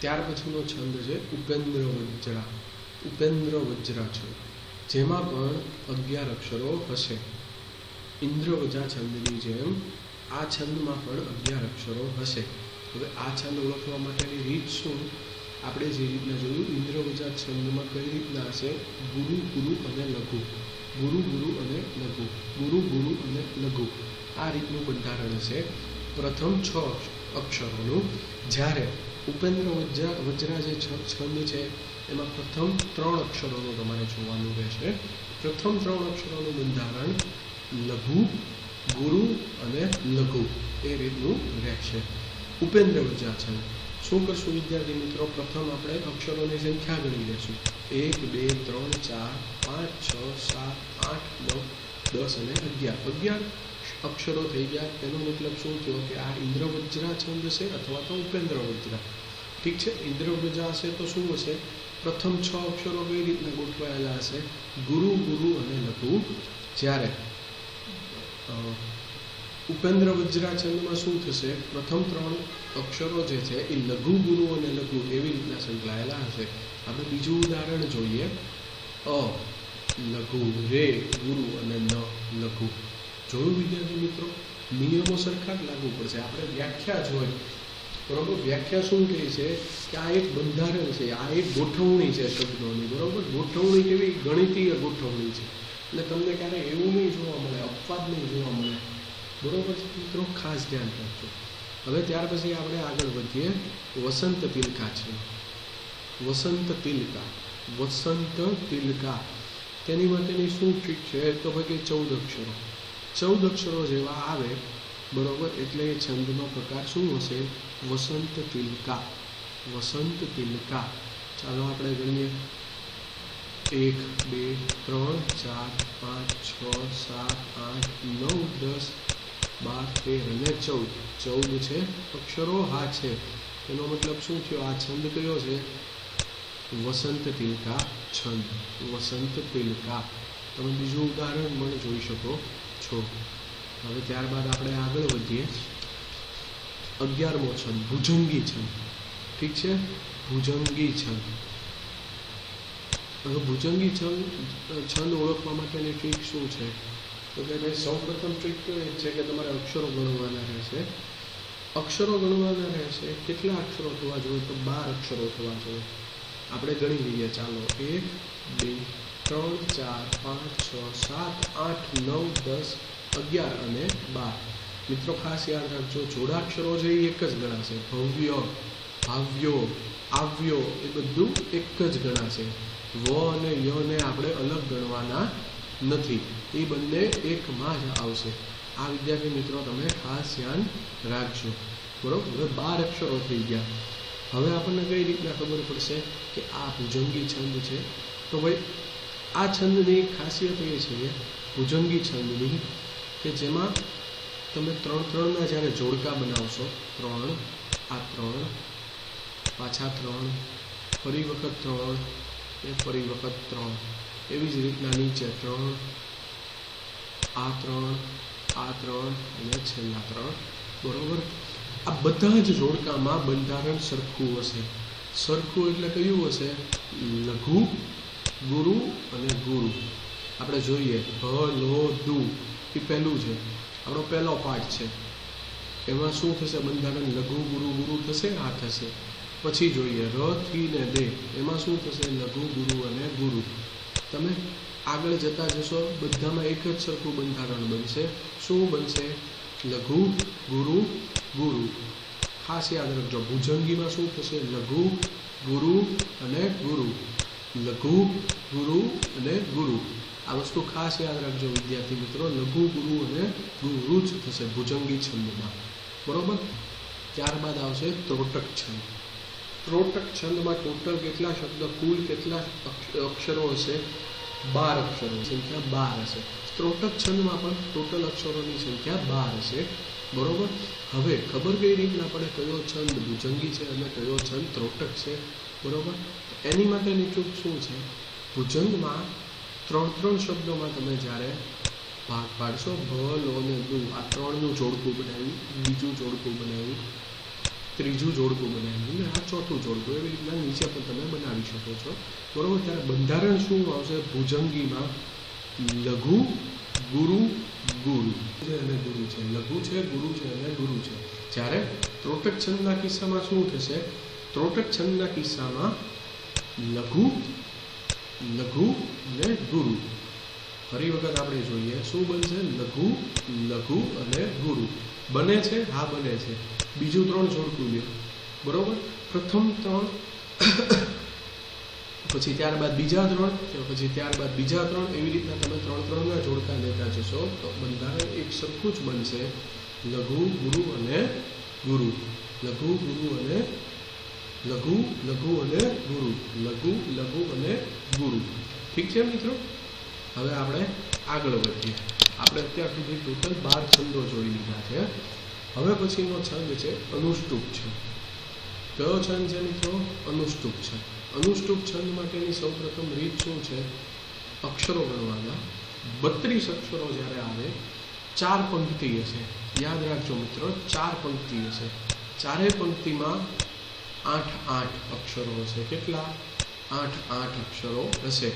ત્યાર પછીનો છંદ છે ઉપેન્દ્ર વજ્રા. ઉપેન્દ્ર વજ્રા છંદ, જેમાં પણ 11 અક્ષરો હશે. ઇન્દ્રવજા છંદની જેમ આ છંદમાં પણ 11 અક્ષરો હશે. હવે આ છંદ ઓળખવા માટેની રીત શું? આપણે જે રીતના જોયું, ઇન્દ્રવજા છંદમાં કઈ રીતના હશે? ગુરુ ગુરુ અને લઘુ, ગુરુ ગુરુ અને લઘુ, ગુરુ ગુરુ અને લઘુ. આ રીતનું બંધારણ હશે પ્રથમ 6 અક્ષરોનું. જ્યારે ઉપેન્દ્ર વજ્રા જે છંદ છે એમાં પ્રથમ 3 અક્ષરોનું તમારે જોવાનું રહેશે. પ્રથમ 3 અક્ષરોનું બંધારણ લઘુ, ગુરુ અને લઘુ એ રીતનું રહેશે. ઉપેન્દ્ર વજ્રા છંદ શું કરશું વિદ્યાર્થી મિત્રો? પ્રથમ આપણે અક્ષરોની સંખ્યા ગણી લેશું. 1 2 3 4 5 6 7 8 9 10 અને 11. 11 અક્ષરો થઈ ગયા. તેનો મતલબ શું થયો? કે આ ઇન્દ્રવજ્રા છંદ છે અથવા તો ઉપેન્દ્ર વજ્રા. ઠીક છે. ઇન્દ્રવજા હશે તો શું હશે? પ્રથમ 6 અક્ષરો કઈ રીતના ગોઠવાયેલા હશે? ગુરુ ગુરુ અને લઘુ. જ્યારે ઉપેન્દ્ર વજ્રા છંદમાં શું થશે? પ્રથમ 3 અક્ષરો જે છે એ લઘુ ગુરુ અને લઘુ એવી રીતના સંકળાયેલા હશે. આપણે બીજું ઉદાહરણ જોઈએ. અ લઘુ, રે ગુરુ અને ન લઘુ. જોયું વિદ્યાર્થી મિત્રો? નિયમો સરખા જ લાગુ પડશે. આપણે વ્યાખ્યા જોઈ, બરોબર? વ્યાખ્યા શું કહે છે? કે આ એક બંધારણ છે, આ એક ગોઠવણી છે શબ્દોની. બરોબર? ગોઠવણી કેવી? ગણિતીય ગોઠવણી છે. એટલે તમને ક્યારેય એવું નહીં જોવા મળે, અપવાદ નહીં જોવા મળે. બરોબર છે મિત્રો? ખાસ ધ્યાન રાખજો. હવે ત્યાર પછી આપણે આગળ વધીએ. વસંત તિલકા છે. વસંત તિલકા, વસંત તિલકા. તેની માટેની શું ટ્રીક છે? તો ભાઈ 14 અક્ષરો. 14 અક્ષરો જેવા આવે, બરોબર, એટલે એ છંદનો પ્રકાર શું હશે? વસંત તિલકા. વસંત તિલકા. ચાલો આપણે ગણીએ. 1 2 3 4 5 6 7 8 9 10 12 13 અને 14 છે અક્ષરો. હા છે. એનો મતલબ શું થયો? આ છંદ કયો છે? વસંત તિલકા છંદ. વસંત તિલકા. તમે બીજું ઉદાહરણ પણ જોઈ શકો છો. હવે ત્યારબાદ આપણે આગળ વધીએ. 11મો છંદ ભુજંગી છંદ. ઠીક છે, ભુજંગી છંદ. હવે ભુજંગી છંદ ઓળખવા માટેની ટ્રીક શું છે? તો કે ભાઈ સૌ પ્રથમ ટ્રીક તો એ છે કે તમારે અક્ષરો ગણવાના રહેશે. અક્ષરો ગણવાના રહેશે. કેટલા અક્ષરો થવા જોઈએ? તો 12 અક્ષરો થવા જોઈએ. આપણે ગણી લઈએ, ચાલો. 1 2 3 4 5 6 7 8 9 10 11 અને 12. મિત્રો ખાસ યાદ રાખજો, જોડાક્ષરો છે એ એક જ ગણાશે. ભવ્ય, ભાવ્યો, આવ્યો એ બધું એક જ ગણાશે. વ અને યને આપણે અલગ ગણવાના નથી. એ બંને એકમાં જ આવશે. આ વિદ્યાર્થી મિત્રો તમે ખાસ ધ્યાન રાખજો. બરોબર. હવે 12 અક્ષરો થઈ ગયા. હવે આપણને કઈ રીતના ખબર પડશે કે આ ભુજંગી છંદ છે? તો ભાઈ આ છંદની ખાસિયત એ છે, ભુજંગી છંદની, કે જેમાં તમે 3-3ના જ્યારે જોડકા બનાવશો, 3 આ 3 પાછા 3 ફરી વખત 3 એ ફરી વખત 3 એવી જ રીતના નીચે 3 આ 3 આ 3 અને છેલ્લા 3. બરોબર. આ બધા જ જોડકામાં બંધારણ સરખું હશે. સરખું એટલે કયું હશે? લઘુ, ગુરુ અને ગુરુ. આપણે જોઈએ હ લો દુ એ પહેલું છે, આપણો પહેલો પાઠ છે. એમાં શું થશે? બંધારણ લઘુ ગુરુ ગુરુ થશે, આ થશે. પછી જોઈએ ર થી ને દે, એમાં શું થશે? લઘુ ગુરુ અને ગુરુ. તમે આગળ જતા જશો બધામાં એક જ સરખું બંધારણ બનશે. શું બનશે? લઘુ ગુરુ ગુરુ. ખાસ યાદ રાખજો, ભુજંગીમાં શું થશે? લઘુ ગુરુ અને ગુરુ. લઘુ ગુરુ અને ગુરુ. આ વસ્તુ ખાસ યાદ રાખજો વિદ્યાર્થી મિત્રો. લઘુ ગુરુ અને ગુરુ જ થશે ભુજંગી છંદમાં. બરોબર. ત્યારબાદ આવશે ત્રોટક છંદ. ત્રોટક છંદમાં ટોટલ કેટલા શબ્દ, કુલ કેટલા અક્ષરો હશે? 12 અક્ષરોની સંખ્યા 12 હશે. ત્રોટક છંદમાં પણ ટોટલ અક્ષરોની સંખ્યા 12 હશે. બરોબર. હવે ખબર કઈ રીતના પડે કયો છંદ ભુજંગી છે અને કયો છંદ ત્રોટક છે? બરોબર. એની માટેની ટ્રીક શું છે? ભુજંગમાં 3 શબ્દોમાં તમે જ્યારે ભાગ પાડશો, ભ લો ને દુ, આ 3નું જોડકું બનાવ્યું, બીજું જોડકું બનાવ્યું, ત્રીજું જોડકું બનાવ્યું ને આ ચોથું જોડકું, એવી રીતના નીચે પણ તમે બનાવી શકો છો. બરોબર. ત્યારે બંધારણ શું આવશે? ભુજંગીમાં લઘુ ગુરુ ગુરુ છે અને ગુરુ છે. લઘુ છે, ગુરુ છે અને ગુરુ છે. જ્યારે ત્રોટક છંદના કિસ્સામાં શું થશે? ત્રોટક છંદના કિસ્સામાં લઘુ લઘુ ને ગુરુ. ફરી વખત આપણે જોઈએ શું બનશે? લઘુ લઘુ અને ગુરુ. બને છે? હા બને છે. બીજું 3 જોડકું લે. બરોબર. પ્રથમ 3 પછી ત્યારબાદ બીજા 3, પછી ત્યારબાદ બીજા 3, એવી રીતના તમે 3-3ના જોડકા લેતા જશો તો બંધારણ એક સરખું જ બનશે. લઘુ ગુરુ અને ગુરુ. લઘુ ગુરુ અને લઘુ લઘુ અને ગુરુ. લઘુ લઘુ અને ગુરુ. ઠીક છે મિત્રો. હવે આપણે આગળ વધીએ. આપણે અત્યાર સુધી ટોટલ 12 છંદો જોઈ લીધા છે. હવે પછીનો છંદ છે અનુષ્ટુપ છંદ. કયો છંદ છે મિત્રો? અનુષ્ટુપ છંદ. અનુષ્ટુપ છંદ માટેની સૌપ્રથમ રીત શું છે? અક્ષરો ગણવાના. 32 અક્ષરો જ્યારે આવે, 4 પંક્તિ હશે. યાદ રાખજો મિત્રો, 4 પંક્તિ હશે. ચારેય પંક્તિમાં 8-8 અક્ષરો હશે. કેટલા? 8-8 અક્ષરો હશે.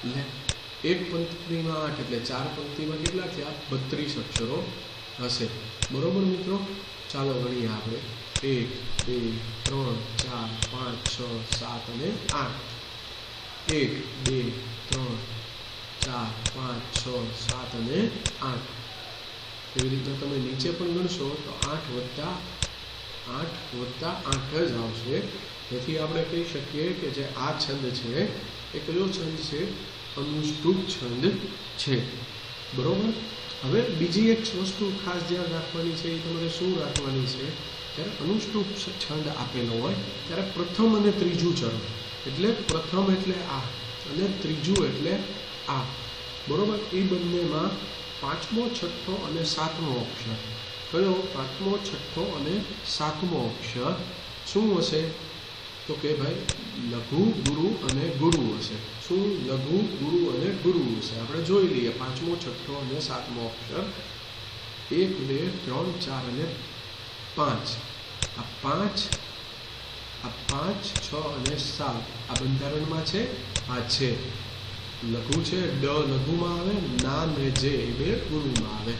એટલે એક પંક્તિમાં 8 એટલે 4 પંક્તિમાં કેટલા થયા? 32 અક્ષરો હશે. બરોબર મિત્રો. ચાલો ગણીએ આપણે. 1 2 3 4 5 6 7 અને 8. 1 2 3 4 5 6 7 અને 8. એવી રીતે તમે નીચે પણ ગણશો તો 8 + 8 જ આવશે. તેથી આપણે કહી શકીએ કે જે આ છંદ છે એ કયો છંદ છે? અનુષ્ટુપ છંદ છે. બરોબર. હવે બીજી એક વસ્તુ ખાસ ધ્યાન રાખવાની છે. એ તમારે શું રાખવાની છે? જ્યારે અનુષ્ટુપ છંદ આપેલો હોય ત્યારે પ્રથમ અને ત્રીજું ચરણ, એટલે પ્રથમ એટલે આ અને ત્રીજું એટલે આ. બરોબર. એ બંનેમાં 5મો, 6થો અને 7મો અક્ષર. કયો? 5મો, 6થો અને 7મો અક્ષર શું હશે? તો કે ભાઈ લઘુ ગુરુ અને ગુરુ હશે. શું? લઘુ ગુરુ અને ગુરુ હશે. આપણે જોઈ લઈએ 5મો, 6થો અને 7મો અક્ષર. 1 2 3 4 અને 5 આ 5 6 અને 7 આ બંધારણમાં છે. આ છે લઘુ છે, ડ લઘુમાં આવે, ના ને જે એ બે ગુરુમાં આવે.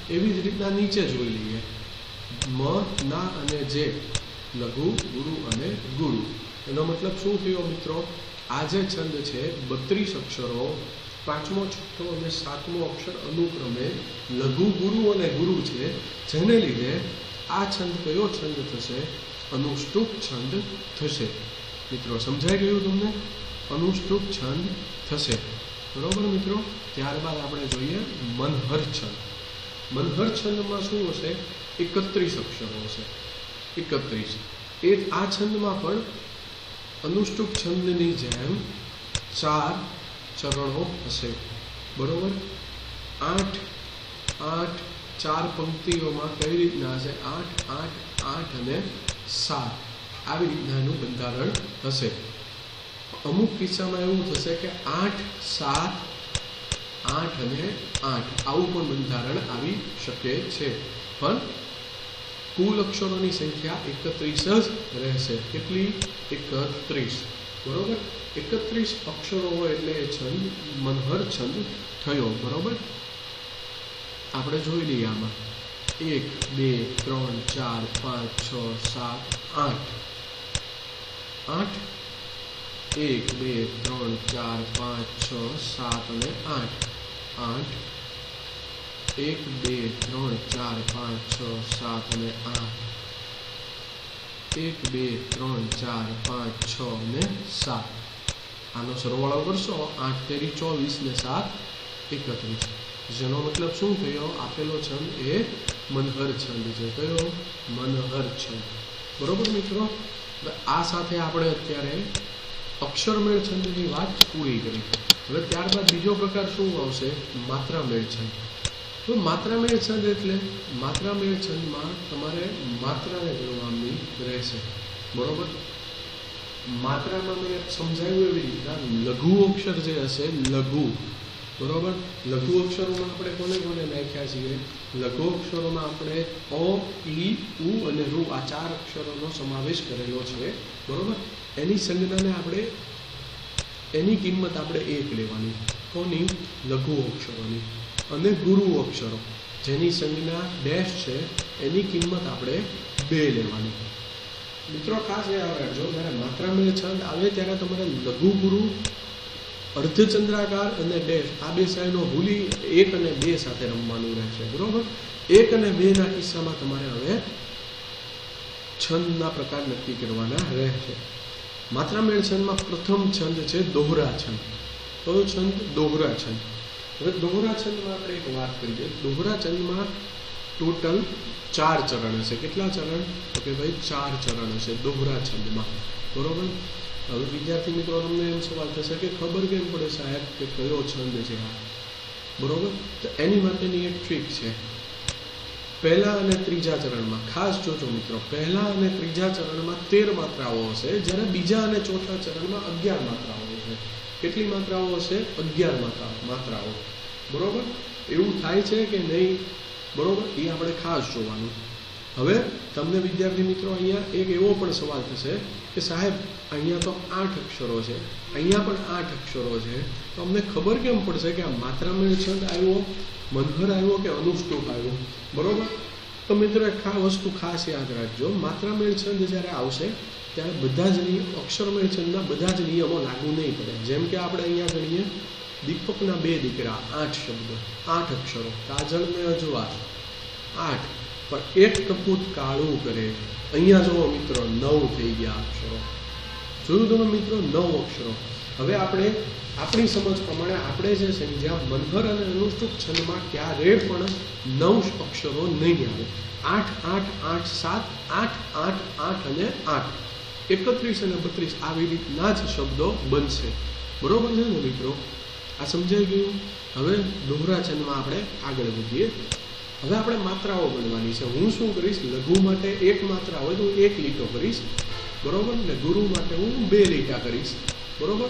એવી જ રીતના નીચે જોઈ લઈએ. મ, ના અને જે લઘુ, ગુરુ અને ગુરુ. એનો મતલબ શું થયો મિત્રો? આ જે છંદ છે 32 અક્ષરો, 5મો 6ઠો અને 7મો અક્ષર અનુક્રમે લઘુ, ગુરુ અને ગુરુ છે, જેને લીધે આ છંદ કયો છંદ થશે? અનુષ્ટુપ છંદ થશે. મિત્રો સમજાઈ ગયું તમને? અનુષ્ટુપ છંદ થશે. બરોબર મિત્રો. ત્યારબાદ આપણે જોઈએ મનહર છંદ. મનહર છંદમાં શું હશે? 31 અક્ષરો હશે. 31. એ આ છંદમાં પણ અનુષ્ટુપ છંદની જેમ 4 ચરણો હશે. બરોબર. 8 4 પંક્તિઓમાં કઈ રીતના હશે? 8 8 8 અને 7 આવી રીતનાનું બંધારણ હશે. અમુક કિસ્સામાં એવું થશે કે 8 7 8 અને 8 આવું પણ બંધારણ આવી શકે છે. પણ કુલ અક્ષરોની સંખ્યા 31 જ રહેશે. કેટલી? 31. બરોબર. 31 અક્ષરો હોય એટલે એ છંદ મનહર છંદ થયો. બરોબર. આપણે જોઈ લઈએ આમાં 1 2 3 4 5 6 7 8 8 1 2 3 4 5 6 7 અને 8 8 1 2 3 4 5 6 7 અને 8 1 2 3 4 5 6 અને 7. આનો સરવાળો કરશો 8 તેરી 24 ને 7 31. જેનો મતલબ શું થયો? આપેલો છંદ એ મનહર છંદ છે. કયો? મનહર છંદ. બરોબર મિત્રો. આ સાથે આપણે અત્યારે અક્ષરમેળ છંદની વાત પૂરી કરી. હવે ત્યારબાદ બીજો પ્રકાર શું આવશે? માત્રામેળ છંદ. તો માત્રામેળ છંદ એટલે માત્રામેળ છંદમાં તમારે માત્રાને ગણવાની રહેશે. બરોબર. માત્રામાં મેં સમજાવ્યું એવી રીતના લઘુ અક્ષર જે હશે લઘુ. બરોબર. લઘુ અક્ષરોમાં આપણે કોને કોને નાખ્યા છીએ? લઘુ અક્ષરોમાં આપણે અ, ઈ, ઉ અને ઋ આ 4 અક્ષરોનો સમાવેશ કરેલો છે. બરોબર. એની સંજ્ઞાને આપણે એની કિંમત આપણે 1 લેવાની. કોની? લઘુ અક્ષરોની. અને ગુરુ અક્ષરો જેની સંજ્ઞા ડેશ છે એની કિંમત આપણે 2 લેવાની. મિત્રો ખાસ યાદ રાખજો, જ્યારે માત્રામેળ છંદ આવે ત્યારે તમારે લઘુ, ગુરુ, અર્ધચંદ્રાકાર અને ડેશ આ બે સાઈનો ભૂલી 1 અને 2 સાથે રમવાનું રહેશે. બરોબર. 1 અને 2 ના કિસ્સામાં તમારે હવે છંદના પ્રકાર નક્કી કરવાના રહેશે. માત્રામેળ છંદમાં પ્રથમ છંદ છે દોહરા છંદ. કયો છંદ? દોહરા છંદ. હવે દોહરા છંદમાં આપણે એક વાત કરીએ. દોહરા છંદમાં ટોટલ 4 ચરણ હશે. કેટલા ચરણ? તો કે ભાઈ 4 ચરણ હશે દોહરા છંદમાં. બરોબર. હવે વિદ્યાર્થી મિત્રો તમને એમ સવાલ થશે કે ખબર કેમ પડે સાહેબ કે કયો છંદ છે આ? બરોબર. તો એની માટેની એક ટ્રીક છે. પહેલા અને ત્રીજા ચરણમાં ખાસ જોજો મિત્રો, પહેલા અને ત્રીજા ચરણમાં 13 માત્રાઓ હશે, જ્યારે બીજા અને ચોથા ચરણમાં 11 માત્રાઓ હશે. કેટલી માત્રાઓ હશે? 11 માત્રાઓ. બરોબર. એવું થાય છે કે નહીં? બરોબર. એ આપણે ખાસ જોવાનું. હવે તમને વિદ્યાર્થી મિત્રો અહીંયા એક એવો પણ સવાલ થશે કે સાહેબ અહીંયા તો 8 અક્ષરો છે, અહીંયા પણ 8 અક્ષરો છે, તો અમને ખબર કેમ પડશે કે આ માત્રામેળ છંદ આવ્યો, મનહર આવ્યો કે અનુષ્ટુપ આવ્યો? બરોબર. તો મિત્રો એક વસ્તુ ખાસ યાદ રાખજો, માત્રામેળ છંદ જ્યારે આવશે ત્યારે બધા જ અક્ષરમેળ છંદના બધા જ નિયમો લાગુ નહીં પડે. જેમ કે આપણે અહીંયા ગણીએ દીપકના 2 દીકરા, 8 શબ્દો, 8 અક્ષરો. કાજળને અજવાળ 8, પણ એક કપૂત કાળું કરે. અહીંયા જુઓ મિત્રો 9 થઈ ગયા અક્ષરો. જોયું તમે મિત્રો? 9 અક્ષરો. હવે આપણે આપણી સમજ પ્રમાણે આપણે જે સમજ્યા મનહર અને અનુષ્ટુપ છંદમાં ક્યારે પણ 9 અક્ષરો નહીં આવે. 8 8 8 7 8 8 8 અને 8 31 અને 32 આવી રીતના જ શબ્દો બનશે. બરોબર છે ને મિત્રો? આ સમજાઈ ગયું? હવે દોહરા છંદમાં આપણે આગળ વધીએ. હવે આપણે માત્રાઓ ગણવાની છે. હું શું કરીશ? લઘુ માટે 1 માત્રા હોય તો હું 1 લીટો કરીશ. બરોબર. ને ગુરુ માટે હું 2 લીટા કરીશ. બરોબર.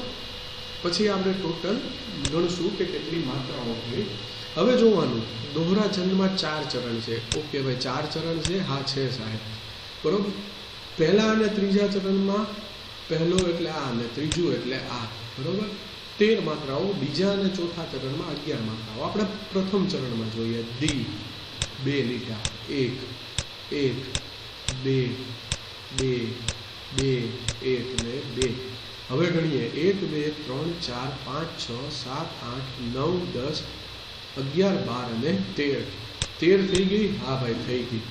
પછી આપણે ટોટલ ગણશું કે કેટલી માત્રાઓ થઈ. હવે જોવાનું દોહરા છંદમાં 4 ચરણ છે. ઓકે ભાઈ 4 ચરણ છે, હા છે સાહેબ, બરોબર. પહેલા અને ત્રીજા ચરણમાં પહેલો એટલે આ અને ત્રીજું એટલે આ, બરોબર. 13 માત્રાઓ. બીજા અને ચોથા ચરણમાં 11 માત્રાઓ. આપણે પ્રથમ ચરણમાં જોઈએ. દી 2 લીટા, 1 1 2 2 2 1 ને 2. હવે ગણીએ 1 2 3 4 5 6 7 8 9 10 11 12 અને 13. 13 થઈ ગઈ? હા ભાઈ થઈ ગઈ,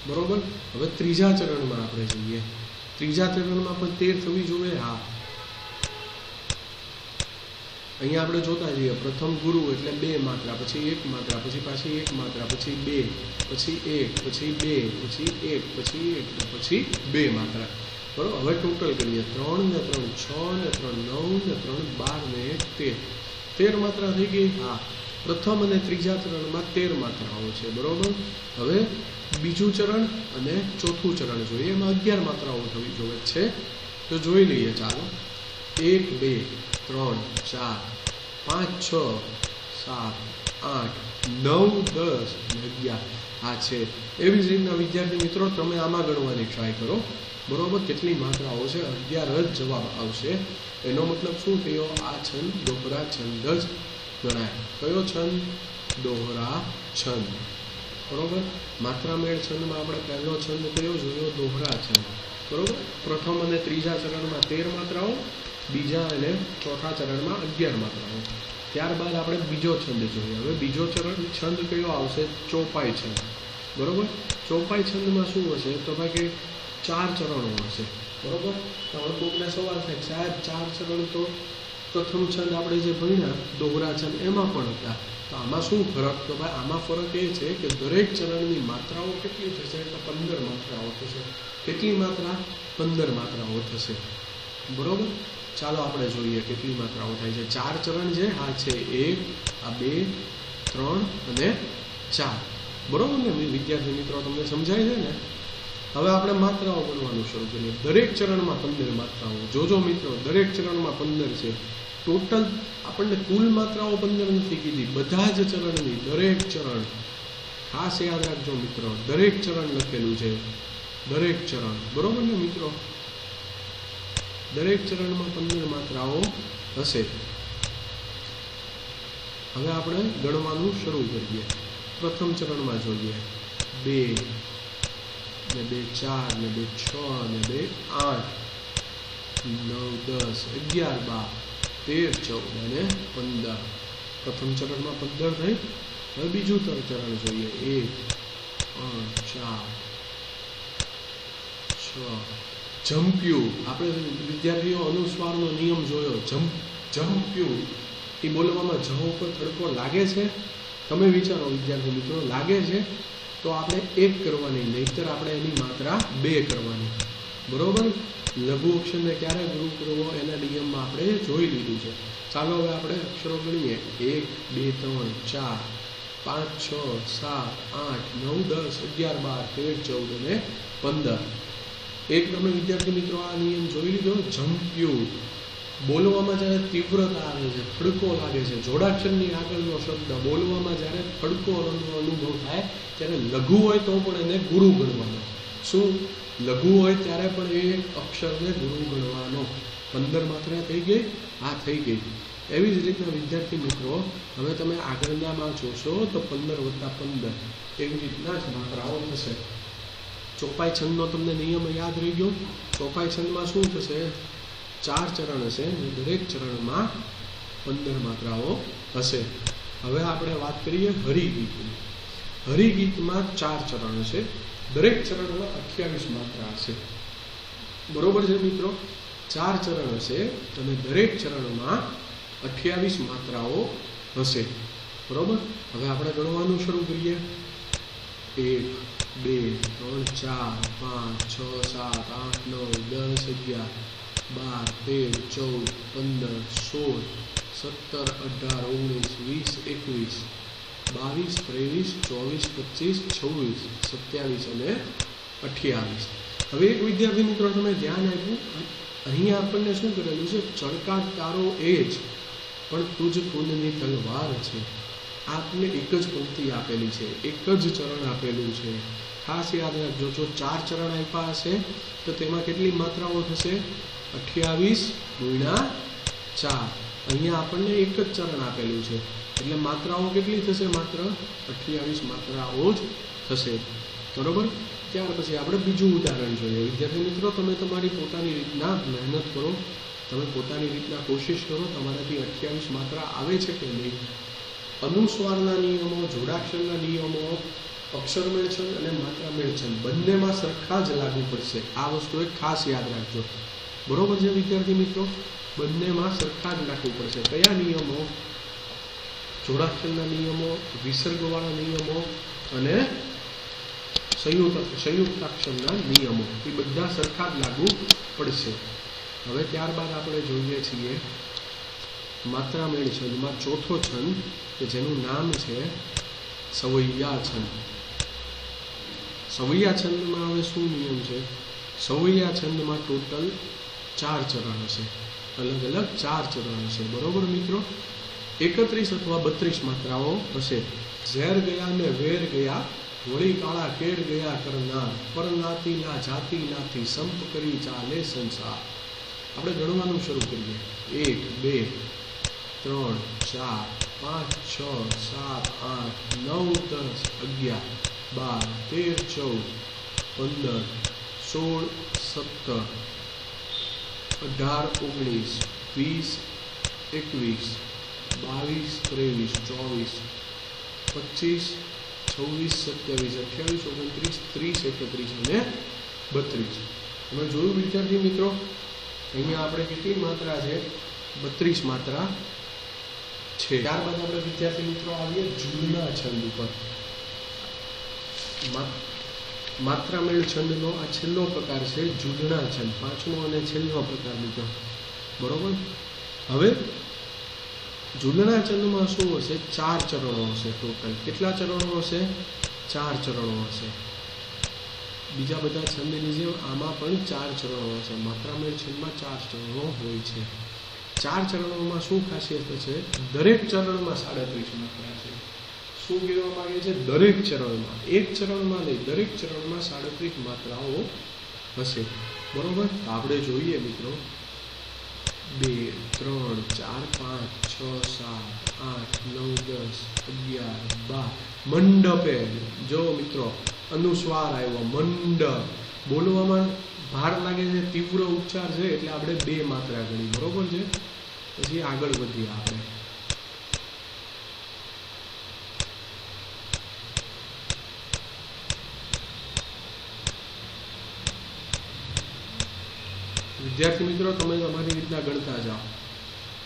બરોબર. હવે ત્રીજા ચરણમાં આપણે જોઈએ. ત્રીજા ચરણમાં પણ 13 થવી જોઈએ. હા, અહીંયા આપણે જોતા જઈએ. પ્રથમ ગુરુ એટલે 2 માત્રા, પછી 1 માત્રા, પછી પાછી 1 માત્રા, પછી 2, પછી 1, પછી 2, પછી 1, પછી 1, પછી 2 માત્રા, બરોબર. હવે ટોટલ કરીએ. 3 ને 3 6 ને 3 9 ને 3 12 ને 1 13. 13 માત્રા થઈ ગઈ. હા, પ્રથમ અને ત્રીજા ચરણમાં 13 માત્રાઓ છે, બરોબર. હવે બીજું ચરણ અને ચોથું ચરણ જોઈએ. એમાં 11 માત્રાઓ થવી જોઈએ છે. તો જોઈ લઈએ. ચાલો 1 2 3 4 5 6 7 8 9 10 11. આ છે. એવી જ રીતના વિદ્યાર્થી મિત્રો તમે આમાં ગણવાની ટ્રાય કરો, બરોબર. કેટલી માત્રાઓ છે? 11 જ જવાબ આવશે. એનો મતલબ શું થયો? આ છંદ દોહરા છંદ જ ગણાય. કયો છંદ? દોહરા છંદ, બરોબર. માત્રા મેળ છંદમાં આપણે પહેલો છંદ કયો જોયો? દોહરા છંદ, બરોબર. પ્રથમ અને ત્રીજા ચરણમાં 13 માત્રાઓ, બીજા અને ચોથા ચરણમાં 11 માત્રાઓ. ત્યારબાદ આપણે બીજો છંદ જોઈએ. હવે બીજો છંદ કયો આવશે? ચોપાઈ છંદ, બરોબર. ચોપાઈ છંદમાં શું હશે? તો ભાઈ કે 4 ચરણો હશે, બરોબર. તો હવે કોઈકને સવાલ થાય, સાહેબ 4 ચરણ તો પ્રથમ છંદ આપણે જે ભણ્યા દોહરા છંદ એમાં પણ હતા, તો આમાં શું ફરક? તો ભાઈ આમાં ફરક એ છે કે દરેક ચરણની માત્રાઓ કેટલી થશે? તો 15 માત્રાઓ થશે. કેટલી માત્રા? 15 માત્રાઓ થશે, બરોબર. ચાલો આપણે જોઈએ કેટલી માત્રાઓ થાય છે. 4 ચરણ છે, હા છે. 1 આ 2 3 અને 4, બરોબર ને વિદ્યાર્થી મિત્રો? તમને સમજાય છે ને? હવે આપણે માત્રાઓ ગણવાનું શરૂ કરીએ. દરેક ચરણમાં 15 માત્રાઓ. જોજો મિત્રો, દરેક ચરણમાં 15 છે. ટોટલ આપણને કુલ માત્રાઓ 15 નથી કીધી. બધા જ ચરણની દરેક ચરણ ખાસ યાદ રાખજો મિત્રો. દરેક ચરણ લખેલું છે, દરેક ચરણ, બરોબર ને મિત્રો? દરેક ચરણમાં 15 માત્રાઓ હશે. હવે આપણે ગણવાનું શરૂ કરીએ. પ્રથમ ચરણમાં જોઈએ. 2 ને 2 4 ને 2 6 ને 2 8 9 10 11 12 13 14 અને 15. પ્રથમ ચરણમાં 15 થઈ. હવે બીજું ચરણ જોઈએ. 1 3 4 6. જમ્પ્યું. આપણે વિદ્યાર્થીઓ અનુસ્વારનો નિયમ જોયો. જમ્પ્યું એ બોલવામાં જ ઉપર તડકો લાગે છે? તમે વિચારો વિદ્યાર્થી મિત્રો, લાગે છે તો આપણે 1 કરવાની, નહીતર આપણે એની માત્રા 2 કરવાની, બરોબર. લઘુ અક્ષરને ક્યારે ગુરુ કરવો એના નિયમમાં આપણે જોઈ લીધું છે. ચાલો હવે આપણે અક્ષરો ગણીએ. 1 2 3 4 5 6 7 8 9 10 11 12 13 14 અને 15. એક તમે વિદ્યાર્થી મિત્રો આ નિયમ જોઈ લીધો. જમ્પ્યું બોલવામાં જ્યારે તીવ્રતા આવે છે, ફડકો લાગે છે, જોડાક્ષરની આગળનો શબ્દ બોલવામાં જ્યારે ફડકોનો અનુભવ થાય ત્યારે લઘુ હોય તો પણ એને ગુરુ ગણવાનો. શું? લઘુ હોય ત્યારે પણ એ અક્ષરને ગુરુ ગણવાનો. 15 માત્રા થઈ ગઈ? હા થઈ ગઈ. એવી જ રીતના વિદ્યાર્થી મિત્રો હવે તમે આગળનામાં જોશો તો 15 + 15 એવી રીતના જ માત્રાઓ થશે. ચોપાઈ છંદનો તમને નિયમ યાદ રહી ગયો? ચોપાઈ છંદમાં શું થશે? 4 ચરણ હશે અને દરેક ચરણમાં 15 માત્રાઓ હશે. હવે આપણે વાત કરીએ હરિગીતની. હરિગીતમાં 4 ચરણ છે. દરેક ચરણમાં 28 માત્રા હશે, બરોબર છે મિત્રો? 4 ચરણ હશે અને દરેક ચરણમાં 28 માત્રાઓ હશે, બરોબર. હવે આપણે ગણવાનું શરૂ કરીએ. 1 2 3 4 5 6 7 8 9 10 11 12 13 14 15 16 17 18 19 20 21 22 23 24 25 27 અને 28. હવે એક વિદ્યાર્થી મિત્રો તમે ધ્યાન આપ્યું, અહીંયા આપણને શું કરેલું છે? ચળકાટ તારો એ જ પણ તુજ ખૂનની તલવાર છે. આપને એક જ પંક્તિ આપેલી છે, એક જ ચરણ આપેલું છે. ખાસ યાદ રાખજો, જો 4 ચરણ આપ્યા હશે તો તેમાં કેટલી માત્રાઓ થશે? 28 ગુણ્યા 4. અહીંયા આપણને એક જ ચરણ આપેલું છે એટલે માત્રાઓ કેટલી થશે? માત્ર 28 માત્રાઓ જ થશે. બરોબર. ત્યાર પછી આપણે બીજું ઉદાહરણ જોઈએ. વિદ્યાર્થી મિત્રો, તમે તમારી પોતાની રીતના મહેનત કરો, તમે પોતાની રીતના કોશિશ કરો, તમારાથી 28 માત્રા આવે છે કે નહીં. અનુસ્વારના નિયમો, જોડાક્ષરના નિયમો, અક્ષરમેળ છંદ અને માત્રામેળ છંદ બંનેમાં સરખા જ લાગુ પડશે. આ વસ્તુ એક ખાસ યાદ રાખજો. બરોબર છે વિદ્યાર્થી મિત્રો? બંનેમાં સરખા જ લાગુ પડશે. કયા નિયમો? જોડાક્ષરના નિયમો, વિસર્ગવાળા નિયમો અને સંયુક્તાક્ષરના નિયમો, એ બધા સરખા જ લાગુ પડશે. હવે ત્યારબાદ આપણે જોઈએ છીએ માત્રામેળ છંદમાં ચોથો છંદ કે જેનું નામ છે સવૈયા છંદ. સવૈયા છંદમાં હવે શું નિયમ છે? સવૈયા છંદમાં ટોટલ 4 ચરણ હશે, અલગ અલગ 4 ચરણ હશે. બરોબર મિત્રો? 31 અથવા 32 માત્રાઓ હશે. ઝેર ગયા ને વેર ગયા, વળી કાળા કેર ગયા કરનાર, પરનાતી ના જાતિ નાથી, સંપ કરી ચાલે સંસાર. આપણે ગણવાનું શરૂ કરીએ. 1 2 3 4 5 6 7 8 9 10 11 12 13 14 15 16 17 18 19 20 21 22 23 24 25 26 27 28 29 30 31 અને 32. તમે જોયું વિદ્યાર્થી મિત્રો, અહીંયા આપણે કેટલી માત્રા છે? 32 માત્રા છે. ત્યારબાદ આપણે વિદ્યાર્થી મિત્રો આવીએ જૂલના છંદ ઉપર. માત્રામેળ છંદનો આ છેલ્લો પ્રકાર છે જૂલના છંદ, 5મો અને છેલ્લો પ્રકાર મિત્રો. બરોબર. હવે જૂલના છંદમાં શું હશે? 4 ચરણો હશે ટોટલ. કેટલા ચરણો હશે? 4 ચરણો હશે. બીજા બધા છંદની જેમ આમાં પણ 4 ચરણો હશે. માત્રામેળ છંદમાં 4 ચરણો હોય છે. 4 ચરણોમાં શું ખાસિયત છે? દરેક ચરણમાં 37 માત્રા છે. શું કહેવા માંગે છે? દરેક ચરણમાં, એક ચરણમાં નહીં, દરેક ચરણમાં 37 માત્રાઓ હશે. બરોબર. આપણે જોઈએ મિત્રો 2 3 4 5 6 7 8 9 10 11 12. મંડપે જો મિત્રો અનુસ્વાર આવ્યો, મંડપ. બોલવામાં ભાર લાગે છે, તીવ્ર ઉચ્ચાર છે એટલે આપણે 2 માત્રા ગણી. બરોબર છે. પછી આગળ વધીએ આપણે. વિદ્યાર્થી મિત્રો, તમે તમારી રીતના ગણતા જાઓ.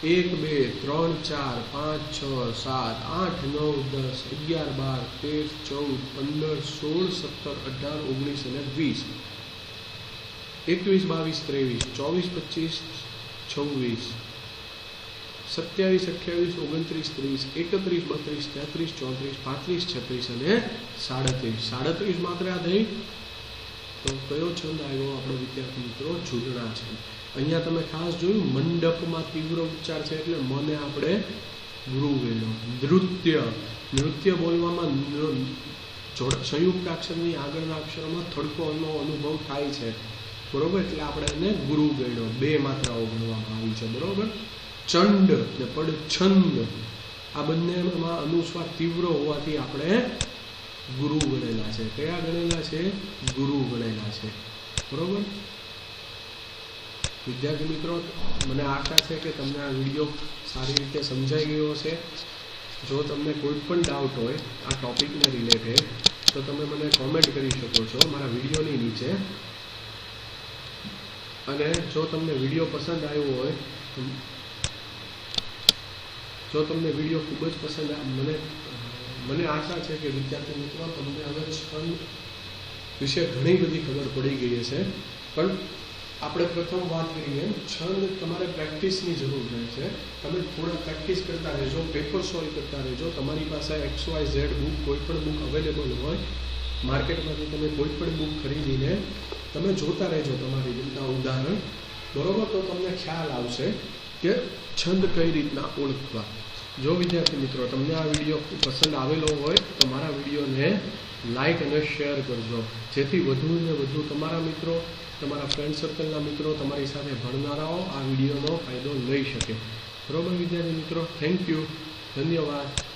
1 2 3 4 5 6 7 8 9 10 11 12 13 14 15 16 17 18 19 અને 20. 21 22 23 24 25 26 27 28 29 30 31 32 33 34 35 36 અને 37. 37 માત્રા થઈ. તો કયો છંદ આવ્યો આપણો વિદ્યાર્થી મિત્રો? જૂલના છંદ. અહીંયા તમે ખાસ જોયું મંડપમાં તીવ્ર ઉચ્ચાર છે એટલે મને આપણે ગુરુ ગણ્યો. નૃત્ય બોલવામાં સંયુક્ત અક્ષરની આગળના અક્ષરમાં થડકોનો અનુભવ થાય છે. બરોબર. એટલે આપણે એને ગુરુ ગણ્યો. 2 માત્રાઓ ગણવામાં આવી છે. બરોબર. ચંડ ને પડછંદ આ બંનેમાં અનુસ્વાર તીવ્ર હોવાથી આપણે ગુરુ ગણેલા છે. કયા ગણેલા છે? ગુરુ ગણેલા છે. બરોબર. વિદ્યાર્થી મિત્રો, મને આશા છે કે તમને આ વિડીયો સારી રીતે સમજાઈ ગયો હશે. જો તમને કોઈ પણ ડાઉટ હોય આ ટોપિકને રિલેટેડ તો તમે મને કોમેન્ટ કરી શકો છો મારા વિડીયોની નીચે. અને જો તમને વિડીયો પસંદ આવ્યો હોય, જો તમને વિડીયો ખૂબ જ પસંદ મને આશા છે કે વિદ્યાર્થી મિત્રો તમને હવે છંદ વિશે ઘણી બધી ખબર પડી ગઈ હશે. પણ આપણે પ્રથમ વાત કરીએ, છંદ તમારે પ્રેક્ટિસની જરૂર રહેશે. તમે થોડા પ્રેક્ટિસ કરતા રહેજો, પેપર સોલ્વ કરતા રહેજો. તમારી પાસે XYZ બુક, કોઈ પણ બુક અવેલેબલ હોય માર્કેટમાંથી, તમે કોઈ પણ બુક ખરીદીને તમે જોતા રહેજો તમારી રીતના ઉદાહરણ. બરોબર. તો તમને ખ્યાલ આવશે કે છંદ કઈ રીતના ઓળખવા. જો વિદ્યાર્થી મિત્રો તમને આ વિડીયો પસંદ આવેલો હોય તો મારા વિડીયોને લાઈક અને શેર કરજો, જેથી વધુ ને વધુ તમારા મિત્રો, તમારા ફ્રેન્ડ સર્કલના મિત્રો, તમારી સાથે ભણનારાઓ આ વિડીયોનો ફાયદો લઈ શકે. બરોબર વિદ્યાર્થી મિત્રો, થેન્ક યુ, ધન્યવાદ.